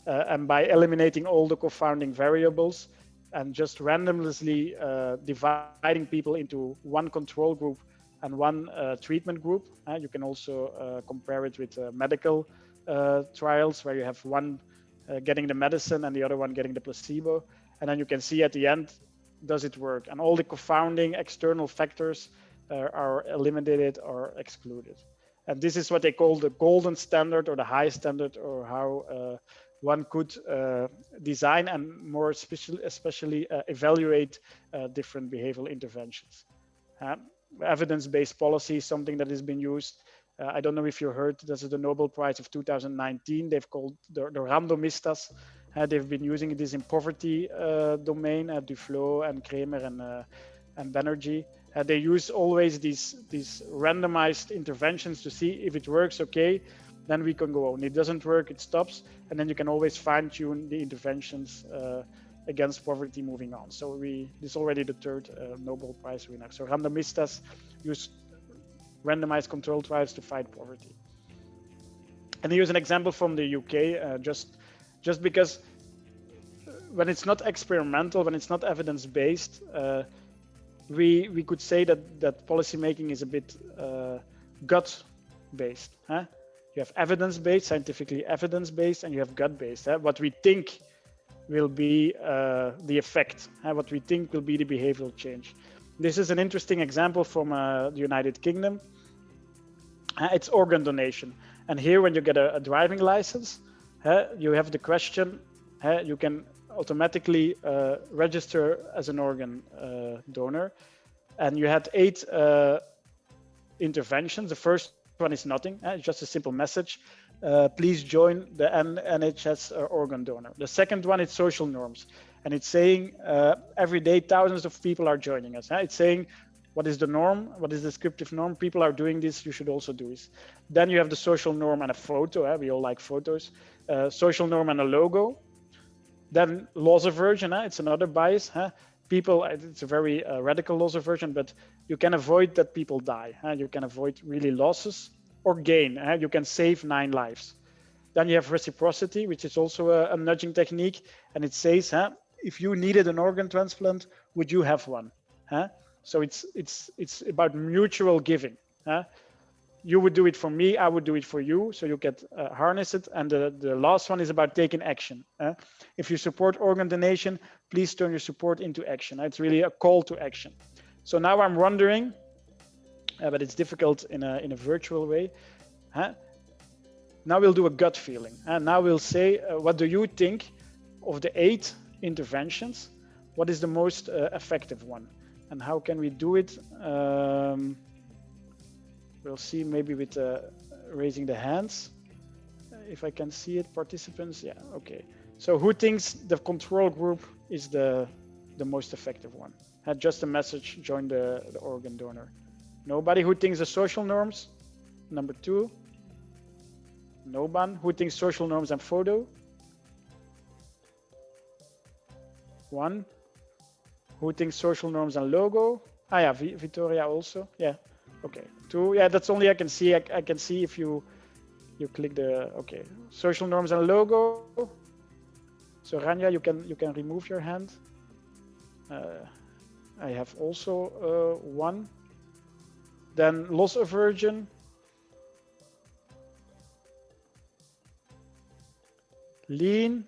And by eliminating all the confounding variables and just randomly dividing people into 1 control group and 1 treatment group. You can also compare it with medical trials where you have 1 getting the medicine and the other one getting the placebo. And then you can see at the end, does it work? And all the confounding external factors are eliminated or excluded. And this is what they call the golden standard or the high standard, or how one could design and more especially evaluate different behavioral interventions. Evidence-based policy is something that has been used. I don't know if you heard, this is the Nobel Prize of 2019. They've called the randomistas. They've been using this in poverty domain, Duflo and Kramer and Banerjee. They use always these randomized interventions to see if it works, okay, then we can go on. It doesn't work, it stops, and then you can always fine-tune the interventions against poverty moving on. So this is already the 3rd Nobel Prize winner. So randomistas use randomized control trials to fight poverty. And here's an example from the UK, just because when it's not experimental, when it's not evidence-based, we could say that policy making is a bit gut-based. You have evidence-based, scientifically evidence-based, and you have gut-based. What we think will be the effect, what we think will be the behavioral change. This is an interesting example from the United Kingdom. It's organ donation. And here, when you get a driving license, you have the question, you can automatically register as an organ donor. And you had 8 interventions. The first one is nothing, it's just a simple message. Please join the NHS organ donor. The second one is social norms. And it's saying every day thousands of people are joining us. It's saying what is the norm, what is the descriptive norm? People are doing this, you should also do this. Then you have the social norm and a photo. We all like photos. Social norm and a logo. Then loss aversion, it's another bias. People, it's a very radical loss aversion, but you can avoid that people die. You can avoid really losses or gain. You can save 9 lives. Then you have reciprocity, which is also a nudging technique. And it says, if you needed an organ transplant, would you have one? So it's about mutual giving. You would do it for me, I would do it for you, so you get harness it. And the last one is about taking action. If you support organ donation, please turn your support into action. It's really a call to action. So now I'm wondering, but it's difficult in a virtual way. Now we'll do a gut feeling. Now we'll say, what do you think of the 8 interventions? What is the most effective one? And how can we do it? We'll see maybe with raising the hands. If I can see it, participants, yeah, okay. So who thinks the control group is the most effective one? Just a message, join the organ donor. Nobody. Who thinks the social norms? Number 2. No one. Who thinks social norms and photo? 1. Who thinks social norms and logo? Ah, yeah, Victoria also. Yeah. Okay. 2. Yeah, that's only I can see. I can see if you click the okay. Social norms and logo. So Rania, you can remove your hand. I have also 1. Then loss aversion. Lean.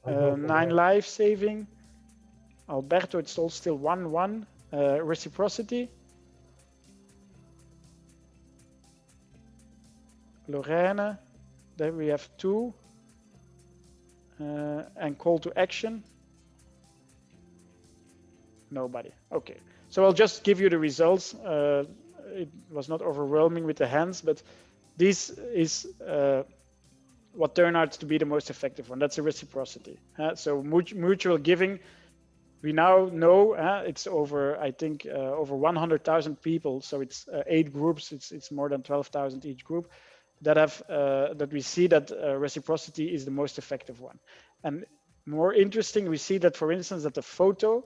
9 life saving. Alberto, it's all still 1-1. Reciprocity. Lorena, then we have 2. And call to action. Nobody. Okay. So I'll just give you the results. It was not overwhelming with the hands, but this is what turned out to be the most effective one. That's a reciprocity. So mutual giving. We now know it's over, I think, over 100,000 people. So it's 8 groups. It's more than 12,000 each group that have that we see that reciprocity is the most effective one. And more interesting, we see that, for instance, that the photo,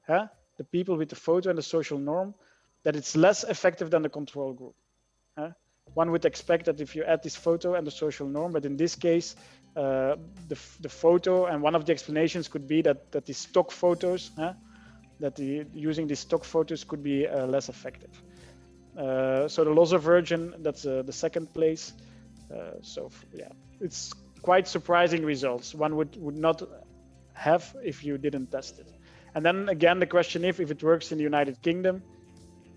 the people with the photo and the social norm, that it's less effective than the control group. One would expect that if you add this photo and the social norm, but in this case, the photo, and one of the explanations could be that the stock photos, using these stock photos could be less effective. So the loss aversion, that's the second place. So yeah, it's quite surprising results. One would not have if you didn't test it. And then again, the question if it works in the United Kingdom,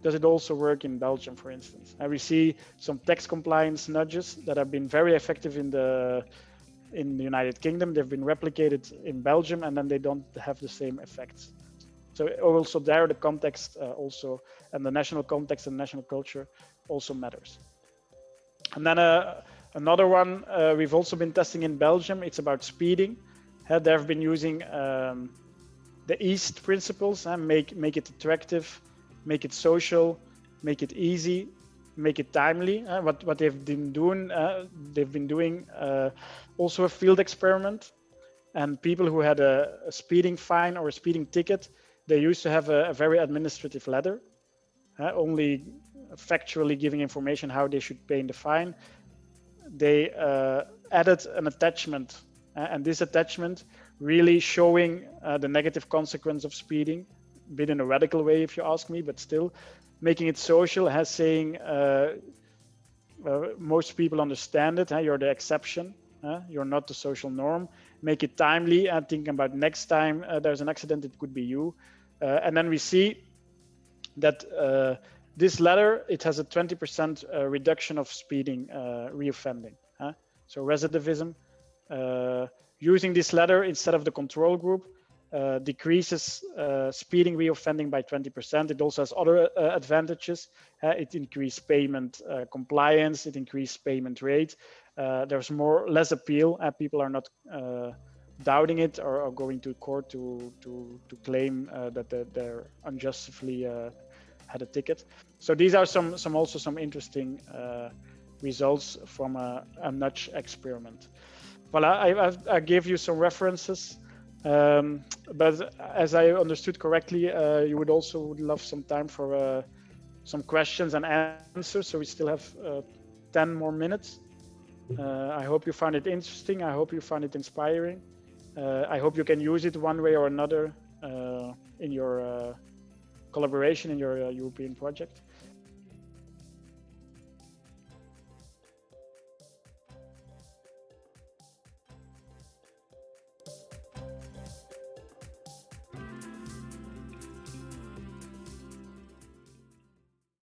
does it also work in Belgium, for instance? And we see some tax compliance nudges that have been very effective in the United Kingdom. They've been replicated in Belgium, and then they don't have the same effects. So also there, the context also, and the national context and national culture also matters. And then another one we've also been testing in Belgium. It's about speeding. They've been using the EAST principles, make it attractive, make it social, make it easy, make it timely. What they've been doing, also a field experiment, and people who had a speeding fine or a speeding ticket, they used to have a very administrative letter, only factually giving information how they should pay in the fine. They added an attachment, and this attachment really showing the negative consequence of speeding, a bit in a radical way if you ask me, but still making it social, saying most people understand it. You're the exception. You're not the social norm. Make it timely and think about next time there's an accident, it could be you. And then we see that this letter, it has a 20% reduction of speeding, reoffending. So recidivism, using this letter instead of the control group decreases speeding reoffending by 20%. It also has other advantages. It increased payment compliance, it increased payment rate. There's less appeal. People are not doubting it or going to court to claim that they're unjustly had a ticket. So these are some interesting results from a nudge experiment. Well, I gave you some references, but as I understood correctly, you would love some time for some questions and answers. So we still have 10 more minutes. I hope you found it interesting. I hope you found it inspiring. I hope you can use it one way or another in your collaboration in your European project.